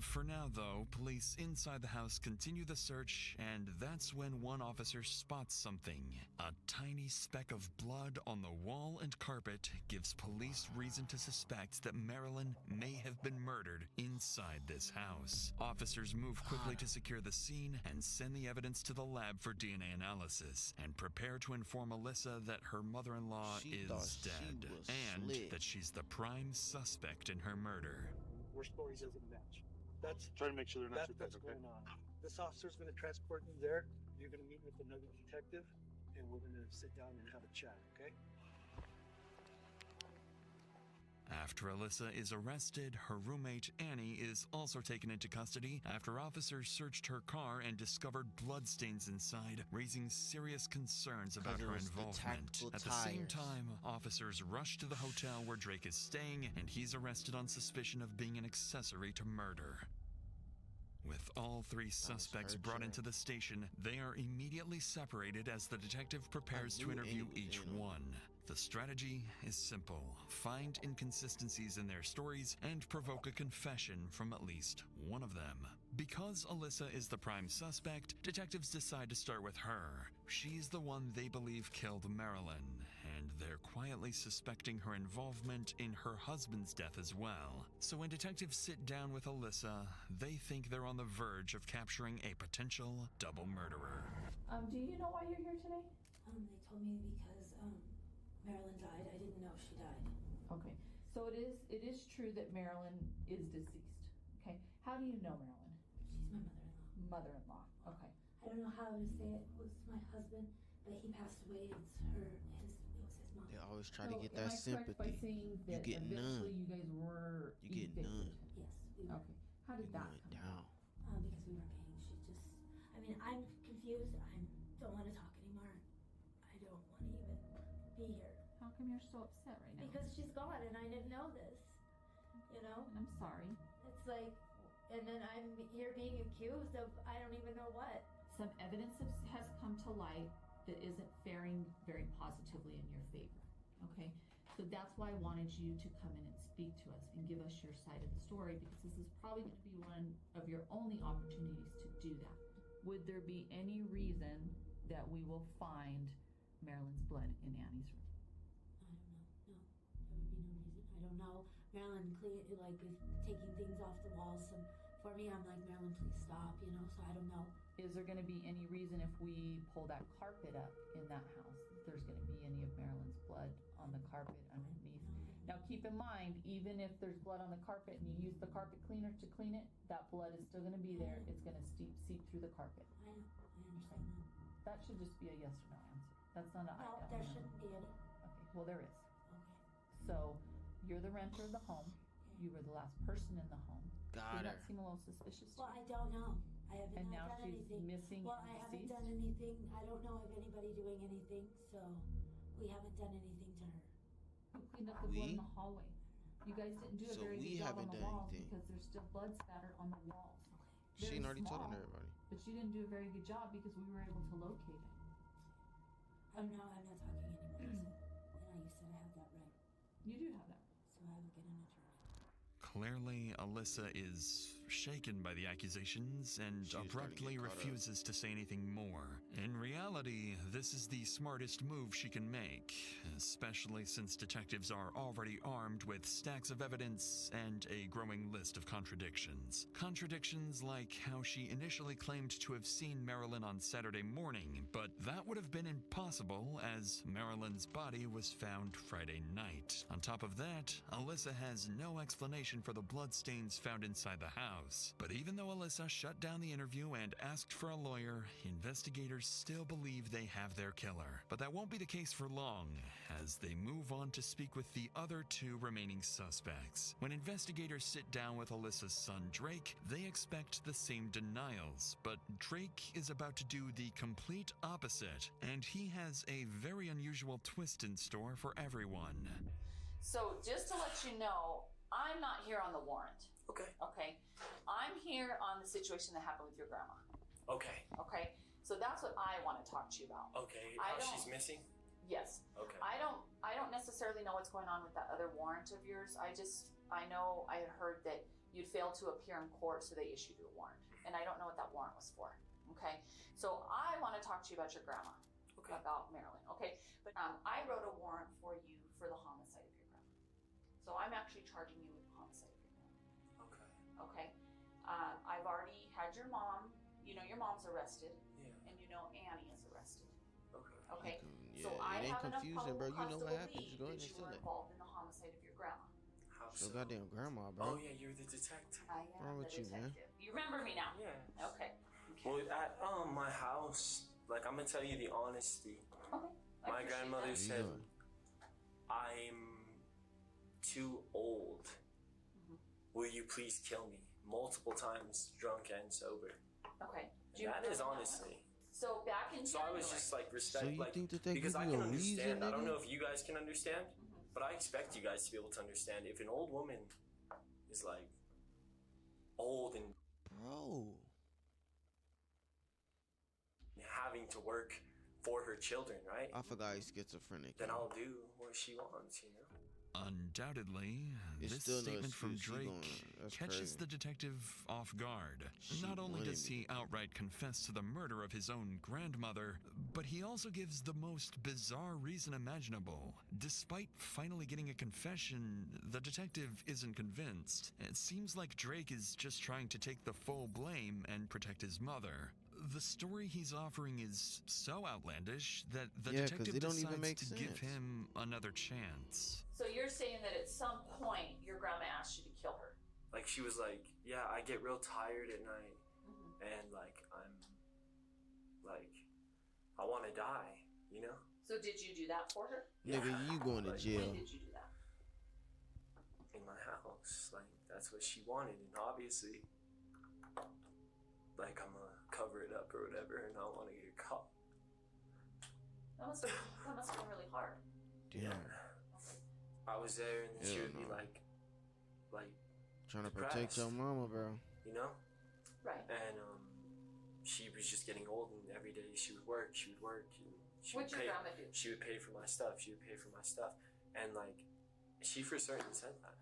[SPEAKER 3] For now, though, police inside the house continue the search, and that's when one officer spots something. A tiny speck of blood on the wall and carpet gives police reason to suspect that Marilyn may have been murdered inside this house. Officers move quickly to secure the scene and send the evidence to the lab for DNA analysis, and prepare to inform Alyssa that her mother-in-law is dead, and that she's the prime suspect in her murder.
[SPEAKER 22] Our story doesn't match. That's
[SPEAKER 7] trying to make sure they're not
[SPEAKER 22] that's what's going on. This officer's going to transport you there. You're going to meet with another detective, and we're going to sit down and have a chat, okay?
[SPEAKER 3] After Alyssa is arrested, her roommate Annie is also taken into custody after officers searched her car and discovered bloodstains inside, raising serious concerns about her involvement. At the same time, officers rush to the hotel where Drake is staying, and he's arrested on suspicion of being an accessory to murder. With all three suspects brought into the station, they are immediately separated as the detective prepares to interview each one. The strategy is simple: find inconsistencies in their stories and provoke a confession from at least one of them. Because Alyssa is the prime suspect, detectives decide to start with her. She's the one they believe killed Marilyn, and they're quietly suspecting her involvement in her husband's death as well. So when detectives sit down with Alyssa, they think they're on the verge of capturing a potential double murderer.
[SPEAKER 9] Do you know why you're here today?
[SPEAKER 10] They told me because Marilyn died. I didn't know she died.
[SPEAKER 9] Okay, so it is true that Marilyn is deceased. Okay, how do you know Marilyn?
[SPEAKER 10] She's my mother-in-law.
[SPEAKER 9] Mother-in-law. Okay.
[SPEAKER 10] I don't know how to say it. It was my husband, but he passed away. It was his mom.
[SPEAKER 1] They always try to
[SPEAKER 9] So
[SPEAKER 1] get
[SPEAKER 9] am
[SPEAKER 1] that
[SPEAKER 9] I correct by
[SPEAKER 1] sympathy.
[SPEAKER 9] saying that
[SPEAKER 1] You get none.
[SPEAKER 9] eventually you guys were
[SPEAKER 1] You get
[SPEAKER 9] evicted?
[SPEAKER 1] none.
[SPEAKER 10] Yes, we were.
[SPEAKER 9] Okay. How did that
[SPEAKER 1] went
[SPEAKER 9] come
[SPEAKER 1] down.
[SPEAKER 10] Because we weren't paying. She just, I mean, I'm confused. I don't want to talk anymore. I don't want to even be here.
[SPEAKER 9] How come you're so upset right now?
[SPEAKER 10] Because she's gone and I didn't know this. You know?
[SPEAKER 9] And I'm sorry.
[SPEAKER 10] It's like, and then I'm here being accused of I don't even know what.
[SPEAKER 9] Some evidence has come to light that isn't faring very positively in your favor. Okay? So that's why I wanted you to come in and speak to us and give us your side of the story, because this is probably going to be one of your only opportunities to do that. Would there be any reason that we will find Marilyn's blood in Annie's room?
[SPEAKER 10] I don't know. No, there would be no reason. I don't know. Marilyn is taking things off the walls, and for me, I'm like, Marilyn, please stop. You know. So I don't know.
[SPEAKER 9] Is there going to be any reason if we pull that carpet up in that house, if there's going to be any of Marilyn's blood on the carpet underneath? Now keep in mind, even if there's blood on the carpet and you use the carpet cleaner to clean it, that blood is still going to be there. It's going to seep through the carpet.
[SPEAKER 10] I know. I understand that.
[SPEAKER 9] That should just be a yes or no answer. That's not a I
[SPEAKER 10] No,
[SPEAKER 9] don't
[SPEAKER 10] there
[SPEAKER 9] know.
[SPEAKER 10] shouldn't be any.
[SPEAKER 9] Okay, well there is.
[SPEAKER 10] Okay.
[SPEAKER 9] So you're the renter of the home. You were the last person in the home.
[SPEAKER 1] Got
[SPEAKER 9] Does
[SPEAKER 1] her.
[SPEAKER 9] that seem a little suspicious?
[SPEAKER 10] Well, I don't know. I haven't
[SPEAKER 9] And now
[SPEAKER 10] done
[SPEAKER 9] she's
[SPEAKER 10] anything.
[SPEAKER 9] missing
[SPEAKER 10] Well,
[SPEAKER 9] and
[SPEAKER 10] I haven't
[SPEAKER 9] deceased?
[SPEAKER 10] done anything. I don't know of anybody doing anything, so we haven't done anything to her.
[SPEAKER 9] Who cleaned up the blood in the hallway? You guys didn't do a
[SPEAKER 1] So
[SPEAKER 9] very
[SPEAKER 1] we
[SPEAKER 9] good job on
[SPEAKER 1] haven't
[SPEAKER 9] the
[SPEAKER 1] done
[SPEAKER 9] walls
[SPEAKER 1] anything.
[SPEAKER 9] because there's still blood spattered on the walls.
[SPEAKER 1] She
[SPEAKER 9] Very
[SPEAKER 1] ain't already told
[SPEAKER 9] small,
[SPEAKER 1] on everybody.
[SPEAKER 9] But you didn't do a very good job because we were able to locate it.
[SPEAKER 10] I'm not talking anymore. So, and you said I have that right.
[SPEAKER 9] You do have that.
[SPEAKER 10] So I will get an attorney.
[SPEAKER 3] Clearly, Alyssa is shaken by the accusations and abruptly refuses to say anything more. In reality, this is the smartest move she can make, especially since detectives are already armed with stacks of evidence and a growing list of contradictions. Contradictions like how she initially claimed to have seen Marilyn on Saturday morning, but that would have been impossible as Marilyn's body was found Friday night. On top of that, Alyssa has no explanation for the bloodstains found inside the house. But even though Alyssa shut down the interview and asked for a lawyer, investigators still believe they have their killer. But that won't be the case for long, as they move on to speak with the other two remaining suspects. When investigators sit down with Alyssa's son Drake, they expect the same denials, but Drake is about to do the complete opposite, and he has a very unusual twist in store for everyone.
[SPEAKER 9] So just to let you know, I'm not here on the warrant.
[SPEAKER 7] Okay.
[SPEAKER 11] Okay. I'm here on the situation that happened with your grandma.
[SPEAKER 7] Okay.
[SPEAKER 11] Okay. So that's what I want to talk to you about.
[SPEAKER 7] Okay.
[SPEAKER 11] I
[SPEAKER 7] How
[SPEAKER 11] don't-
[SPEAKER 7] she's missing?
[SPEAKER 11] Yes.
[SPEAKER 7] Okay.
[SPEAKER 11] I don't necessarily know what's going on with that other warrant of yours. I know I had heard that you'd failed to appear in court, so they issued you a warrant. And I don't know what that warrant was for. Okay. So I want to talk to you about your grandma.
[SPEAKER 7] Okay.
[SPEAKER 11] About Marilyn. Okay. But I wrote a warrant for you for the homicide of your grandma. So I'm actually charging you with the homicide of your grandma.
[SPEAKER 7] Okay.
[SPEAKER 11] Okay. I've already had your mom. You know your mom's arrested.
[SPEAKER 7] Yeah.
[SPEAKER 11] And you know Annie is arrested.
[SPEAKER 7] Okay.
[SPEAKER 11] Okay.
[SPEAKER 1] Yeah,
[SPEAKER 11] So I
[SPEAKER 1] it ain't
[SPEAKER 11] have enough
[SPEAKER 1] confusing, bro. You
[SPEAKER 11] probable
[SPEAKER 1] know
[SPEAKER 11] cause
[SPEAKER 1] what
[SPEAKER 11] to
[SPEAKER 1] happened. Just
[SPEAKER 11] believe
[SPEAKER 1] go ahead
[SPEAKER 11] that
[SPEAKER 1] and
[SPEAKER 11] you
[SPEAKER 1] sell
[SPEAKER 11] were
[SPEAKER 1] it.
[SPEAKER 11] involved in the homicide of your grandma.
[SPEAKER 7] How
[SPEAKER 1] So
[SPEAKER 7] so?
[SPEAKER 1] goddamn grandma, bro.
[SPEAKER 7] Oh yeah, you're the detective.
[SPEAKER 11] I am
[SPEAKER 1] Wrong
[SPEAKER 11] the
[SPEAKER 1] with you, man?
[SPEAKER 11] detective. You remember me now?
[SPEAKER 7] Yeah.
[SPEAKER 11] Okay.
[SPEAKER 7] Well, at my house, like I'm gonna tell you the honesty.
[SPEAKER 11] Okay.
[SPEAKER 7] My grandmother
[SPEAKER 1] that.
[SPEAKER 7] said
[SPEAKER 1] Yeah.
[SPEAKER 7] I'm too old. Will you please kill me? Multiple times, drunk and sober.
[SPEAKER 11] Okay.
[SPEAKER 7] And that is honestly.
[SPEAKER 11] So back in
[SPEAKER 7] So I was just like respect,
[SPEAKER 1] So you
[SPEAKER 7] like
[SPEAKER 1] think that they
[SPEAKER 7] because
[SPEAKER 1] give
[SPEAKER 7] I
[SPEAKER 1] you
[SPEAKER 7] can
[SPEAKER 1] a reason,
[SPEAKER 7] understand. I don't
[SPEAKER 1] nigga?
[SPEAKER 7] know if you guys can understand, but I expect you guys to be able to understand. If an old woman is like old and
[SPEAKER 1] Bro.
[SPEAKER 7] having to work for her children, right?
[SPEAKER 1] I forgot he's schizophrenic.
[SPEAKER 7] Then I'll do what she wants, you know.
[SPEAKER 3] Undoubtedly,
[SPEAKER 1] It's
[SPEAKER 3] this
[SPEAKER 1] still no
[SPEAKER 3] statement from
[SPEAKER 1] excuse. She
[SPEAKER 3] Drake
[SPEAKER 1] gonna- that's
[SPEAKER 3] catches
[SPEAKER 1] crazy.
[SPEAKER 3] the detective off guard.
[SPEAKER 1] She
[SPEAKER 3] Not only
[SPEAKER 1] wanted
[SPEAKER 3] does
[SPEAKER 1] me.
[SPEAKER 3] he outright confess to the murder of his own grandmother, but he also gives the most bizarre reason imaginable. Despite finally getting a confession, the detective isn't convinced. It seems like Drake is just trying to take the full blame and protect his mother. The story he's offering is so outlandish that the
[SPEAKER 1] Yeah, 'cause
[SPEAKER 3] detective
[SPEAKER 1] it don't
[SPEAKER 3] decides
[SPEAKER 1] even make
[SPEAKER 3] to give
[SPEAKER 1] sense.
[SPEAKER 3] him another chance.
[SPEAKER 11] So you're saying that at some point your grandma asked you to kill her.
[SPEAKER 7] Like she was like, yeah, I get real tired at night, and like I'm, like, I want to die, you know.
[SPEAKER 11] So did you do that for her?
[SPEAKER 1] Nigga, you going to
[SPEAKER 7] Like,
[SPEAKER 1] jail.
[SPEAKER 11] When did you do that?
[SPEAKER 7] in my house. Like that's what she wanted, and obviously, like I'm gonna cover it up or whatever, and I want to get caught.
[SPEAKER 11] That must have been really hard.
[SPEAKER 1] Damn.
[SPEAKER 7] I was there, and she
[SPEAKER 1] Hell
[SPEAKER 7] would be
[SPEAKER 1] no.
[SPEAKER 7] like
[SPEAKER 1] Trying to protect your mama, bro.
[SPEAKER 7] you know.
[SPEAKER 11] Right.
[SPEAKER 7] And she was just getting old, and every day she would work, and she
[SPEAKER 11] What'd your
[SPEAKER 7] would pay.
[SPEAKER 11] grandma do?
[SPEAKER 7] She would pay for my stuff. And like, she for certain said that.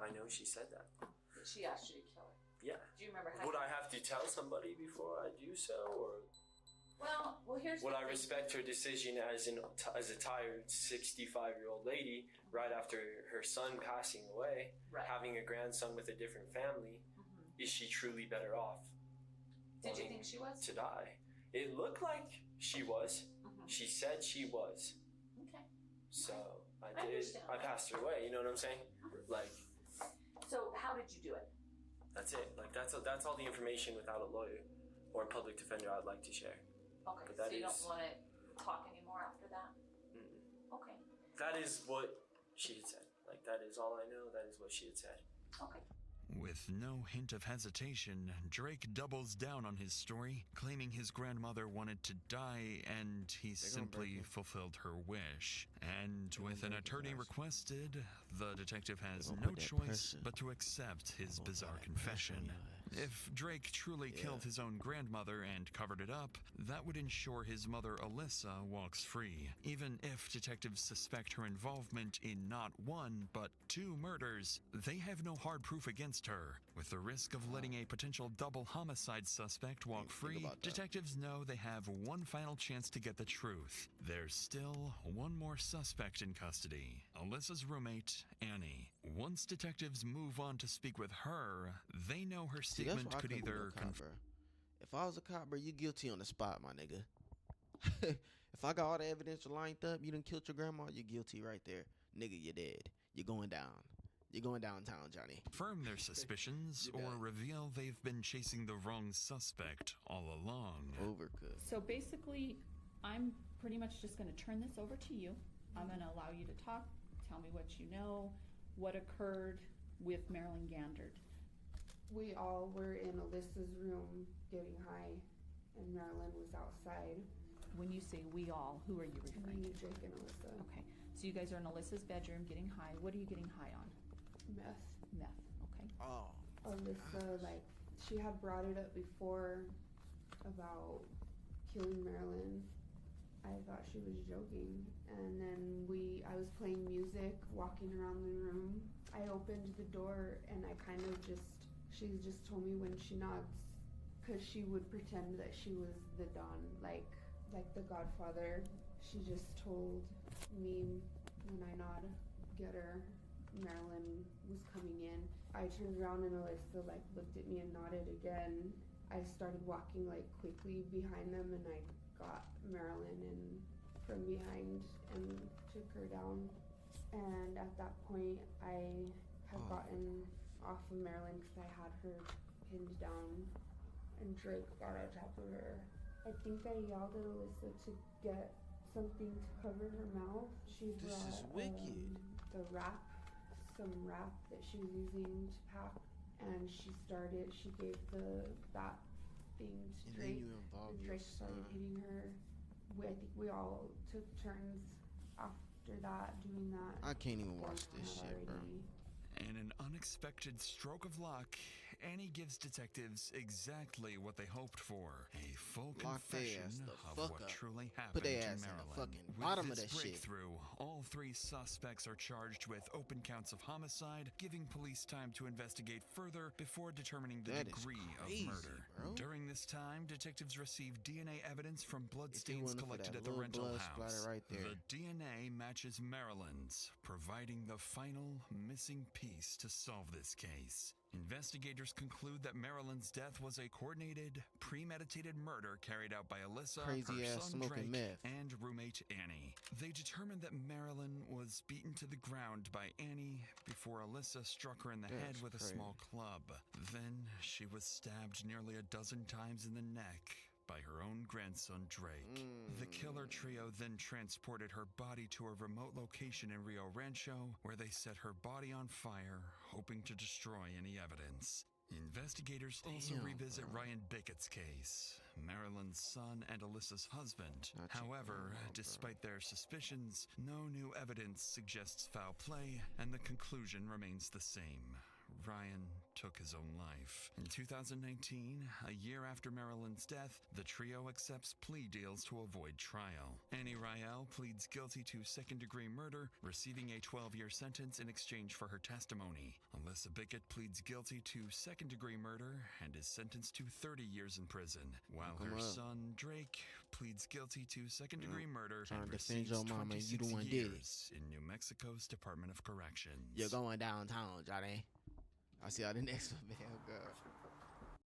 [SPEAKER 7] I know she said that.
[SPEAKER 11] That she asked you to kill her.
[SPEAKER 7] Yeah.
[SPEAKER 11] Do you remember how?
[SPEAKER 7] Would I have to tell somebody before I do so, or
[SPEAKER 11] Well, here's.
[SPEAKER 7] would
[SPEAKER 11] the
[SPEAKER 7] I
[SPEAKER 11] thing.
[SPEAKER 7] respect her decision as a tired 65-year-old lady right after her son passing away, having a grandson with a different family? Is she truly better off?
[SPEAKER 11] Did you think she was?
[SPEAKER 7] To die? It looked like she was. She said she was.
[SPEAKER 11] Okay.
[SPEAKER 7] So I
[SPEAKER 11] I
[SPEAKER 7] did.
[SPEAKER 11] understand.
[SPEAKER 7] I passed her away. You know what I'm saying? Like
[SPEAKER 11] So how did you do it?
[SPEAKER 7] that's it. Like that's all the information without a lawyer or a public defender I'd like to share.
[SPEAKER 11] Okay.
[SPEAKER 7] But
[SPEAKER 11] So
[SPEAKER 7] that
[SPEAKER 11] you don't
[SPEAKER 7] is-
[SPEAKER 11] want to talk anymore after that? Okay.
[SPEAKER 7] That is what she had said. Like that is all I know. That is what she had said.
[SPEAKER 11] Okay.
[SPEAKER 3] With no hint of hesitation, Drake doubles down on his story, claiming his grandmother wanted to die and he simply fulfilled her wish. And with an attorney requested, the detective has no choice but to accept his bizarre confession. If Drake truly killed his own grandmother and covered it up, that would ensure his mother Alyssa walks free, even if detectives suspect her involvement in not one, but 2 murders. They have no hard proof against her. With the risk of letting a potential double homicide suspect walk free, detectives know they have one final chance to get the truth. There's still one more suspect in custody, Alyssa's roommate, Annie. Once detectives move on to speak with her, they know her
[SPEAKER 1] See, that's
[SPEAKER 3] statement
[SPEAKER 1] why I
[SPEAKER 3] could
[SPEAKER 1] couldn't be no
[SPEAKER 3] either
[SPEAKER 1] cop, bro. If I was a cop, bro, you guilty on the spot, my nigga. If I got all the evidence lined up, you done killed your grandma, you're guilty right there. Nigga, you're dead. You're going down. You're going downtown, Johnny.
[SPEAKER 3] confirm their suspicions or reveal they've been chasing the wrong suspect all along.
[SPEAKER 1] Overcooked.
[SPEAKER 9] So basically, I'm pretty much just going to turn this over to you. I'm going to allow you to talk, tell me what you know, what occurred with Marilyn Gandert.
[SPEAKER 8] We all were in Alyssa's room getting high, and Marilyn was outside.
[SPEAKER 9] When you say we all, who are you referring
[SPEAKER 8] Me,
[SPEAKER 9] to?
[SPEAKER 8] Drake, and Alyssa.
[SPEAKER 9] Okay, so you guys are in Alyssa's bedroom getting high. What are you getting high on?
[SPEAKER 8] Meth.
[SPEAKER 9] Meth, okay.
[SPEAKER 1] Oh.
[SPEAKER 8] Alyssa, like, she had brought it up before about killing Marilyn. I thought she was joking, and then I was playing music, walking around the room. I opened the door, and I kind of she just told me when she nods, because she would pretend that she was the Don, like the Godfather. She just told me when I nod, get her, Marilyn was coming in. I turned around and Alyssa like looked at me and nodded again. I started walking like quickly behind them, and I got Marilyn in from behind and took her down. And at that point, I had gotten off of Marilyn because I had her pinned down, and Drake got on top of her. I think I yelled at Alyssa to get something to cover her mouth. She brought
[SPEAKER 1] This is wicked.
[SPEAKER 8] some wrap that she was using to pack, and she gave that thing to
[SPEAKER 1] And
[SPEAKER 8] Drake,
[SPEAKER 1] then you involved
[SPEAKER 8] and Drake started hitting her. I think we all took turns after that doing that.
[SPEAKER 1] I can't even watch this shit, bro.
[SPEAKER 3] In an unexpected stroke of luck, Annie gives detectives exactly what they hoped for. A full
[SPEAKER 1] Lock their
[SPEAKER 3] confession
[SPEAKER 1] ass the
[SPEAKER 3] of
[SPEAKER 1] fuck
[SPEAKER 3] what
[SPEAKER 1] up.
[SPEAKER 3] truly happened
[SPEAKER 1] Put their
[SPEAKER 3] to
[SPEAKER 1] ass in the
[SPEAKER 3] Marilyn.
[SPEAKER 1] fucking
[SPEAKER 3] With
[SPEAKER 1] bottom of
[SPEAKER 3] this
[SPEAKER 1] that shit.
[SPEAKER 3] breakthrough, all three suspects are charged with open counts of homicide, giving police time to investigate further before determining the
[SPEAKER 1] That is
[SPEAKER 3] degree
[SPEAKER 1] crazy,
[SPEAKER 3] of murder.
[SPEAKER 1] bro.
[SPEAKER 3] During this time, detectives received DNA evidence from
[SPEAKER 1] If it
[SPEAKER 3] bloodstains
[SPEAKER 1] wasn't for
[SPEAKER 3] collected
[SPEAKER 1] that
[SPEAKER 3] at the
[SPEAKER 1] little
[SPEAKER 3] rental
[SPEAKER 1] blood
[SPEAKER 3] house.
[SPEAKER 1] splatter right there.
[SPEAKER 3] The DNA matches Marilyn's, providing the final missing piece to solve this case. Investigators conclude that Marilyn's death was a coordinated, premeditated murder carried out by Alyssa,
[SPEAKER 1] Crazy
[SPEAKER 3] her
[SPEAKER 1] ass
[SPEAKER 3] son
[SPEAKER 1] smoking
[SPEAKER 3] Drake,
[SPEAKER 1] meth.
[SPEAKER 3] and roommate Annie. They determined that Marilyn was beaten to the ground by Annie before Alyssa struck her in the head
[SPEAKER 1] That's
[SPEAKER 3] with a
[SPEAKER 1] crazy.
[SPEAKER 3] small club. Then she was stabbed nearly a dozen times in the neck by her own grandson Drake. The killer trio then transported her body to a remote location in Rio Rancho, where they set her body on fire, hoping to destroy any evidence. Investigators also
[SPEAKER 1] Damn,
[SPEAKER 3] revisit
[SPEAKER 1] bro.
[SPEAKER 3] Ryan Bickett's case, Marilyn's son and Alyssa's husband.
[SPEAKER 1] Not your
[SPEAKER 3] However,
[SPEAKER 1] grandma, bro.
[SPEAKER 3] despite their suspicions, no new evidence suggests foul play, and the conclusion remains the same. Ryan took his own life. In 2019, a year after Marilyn's death, the trio accepts plea deals to avoid trial. Annie Rael pleads guilty to second-degree murder, receiving a 12-year sentence in exchange for her testimony. Alyssa Bickett pleads guilty to second-degree murder and is sentenced to 30 years in prison, while
[SPEAKER 1] Come
[SPEAKER 3] her
[SPEAKER 1] up.
[SPEAKER 3] son, Drake, pleads guilty to second-degree murder
[SPEAKER 1] Trying
[SPEAKER 3] and
[SPEAKER 1] to defend
[SPEAKER 3] receives
[SPEAKER 1] your mama and you the
[SPEAKER 3] 26
[SPEAKER 1] one did it.
[SPEAKER 3] years in New Mexico's Department of Corrections.
[SPEAKER 1] You're going downtown, Johnny. I'll see y'all the next one, man. Oh, God.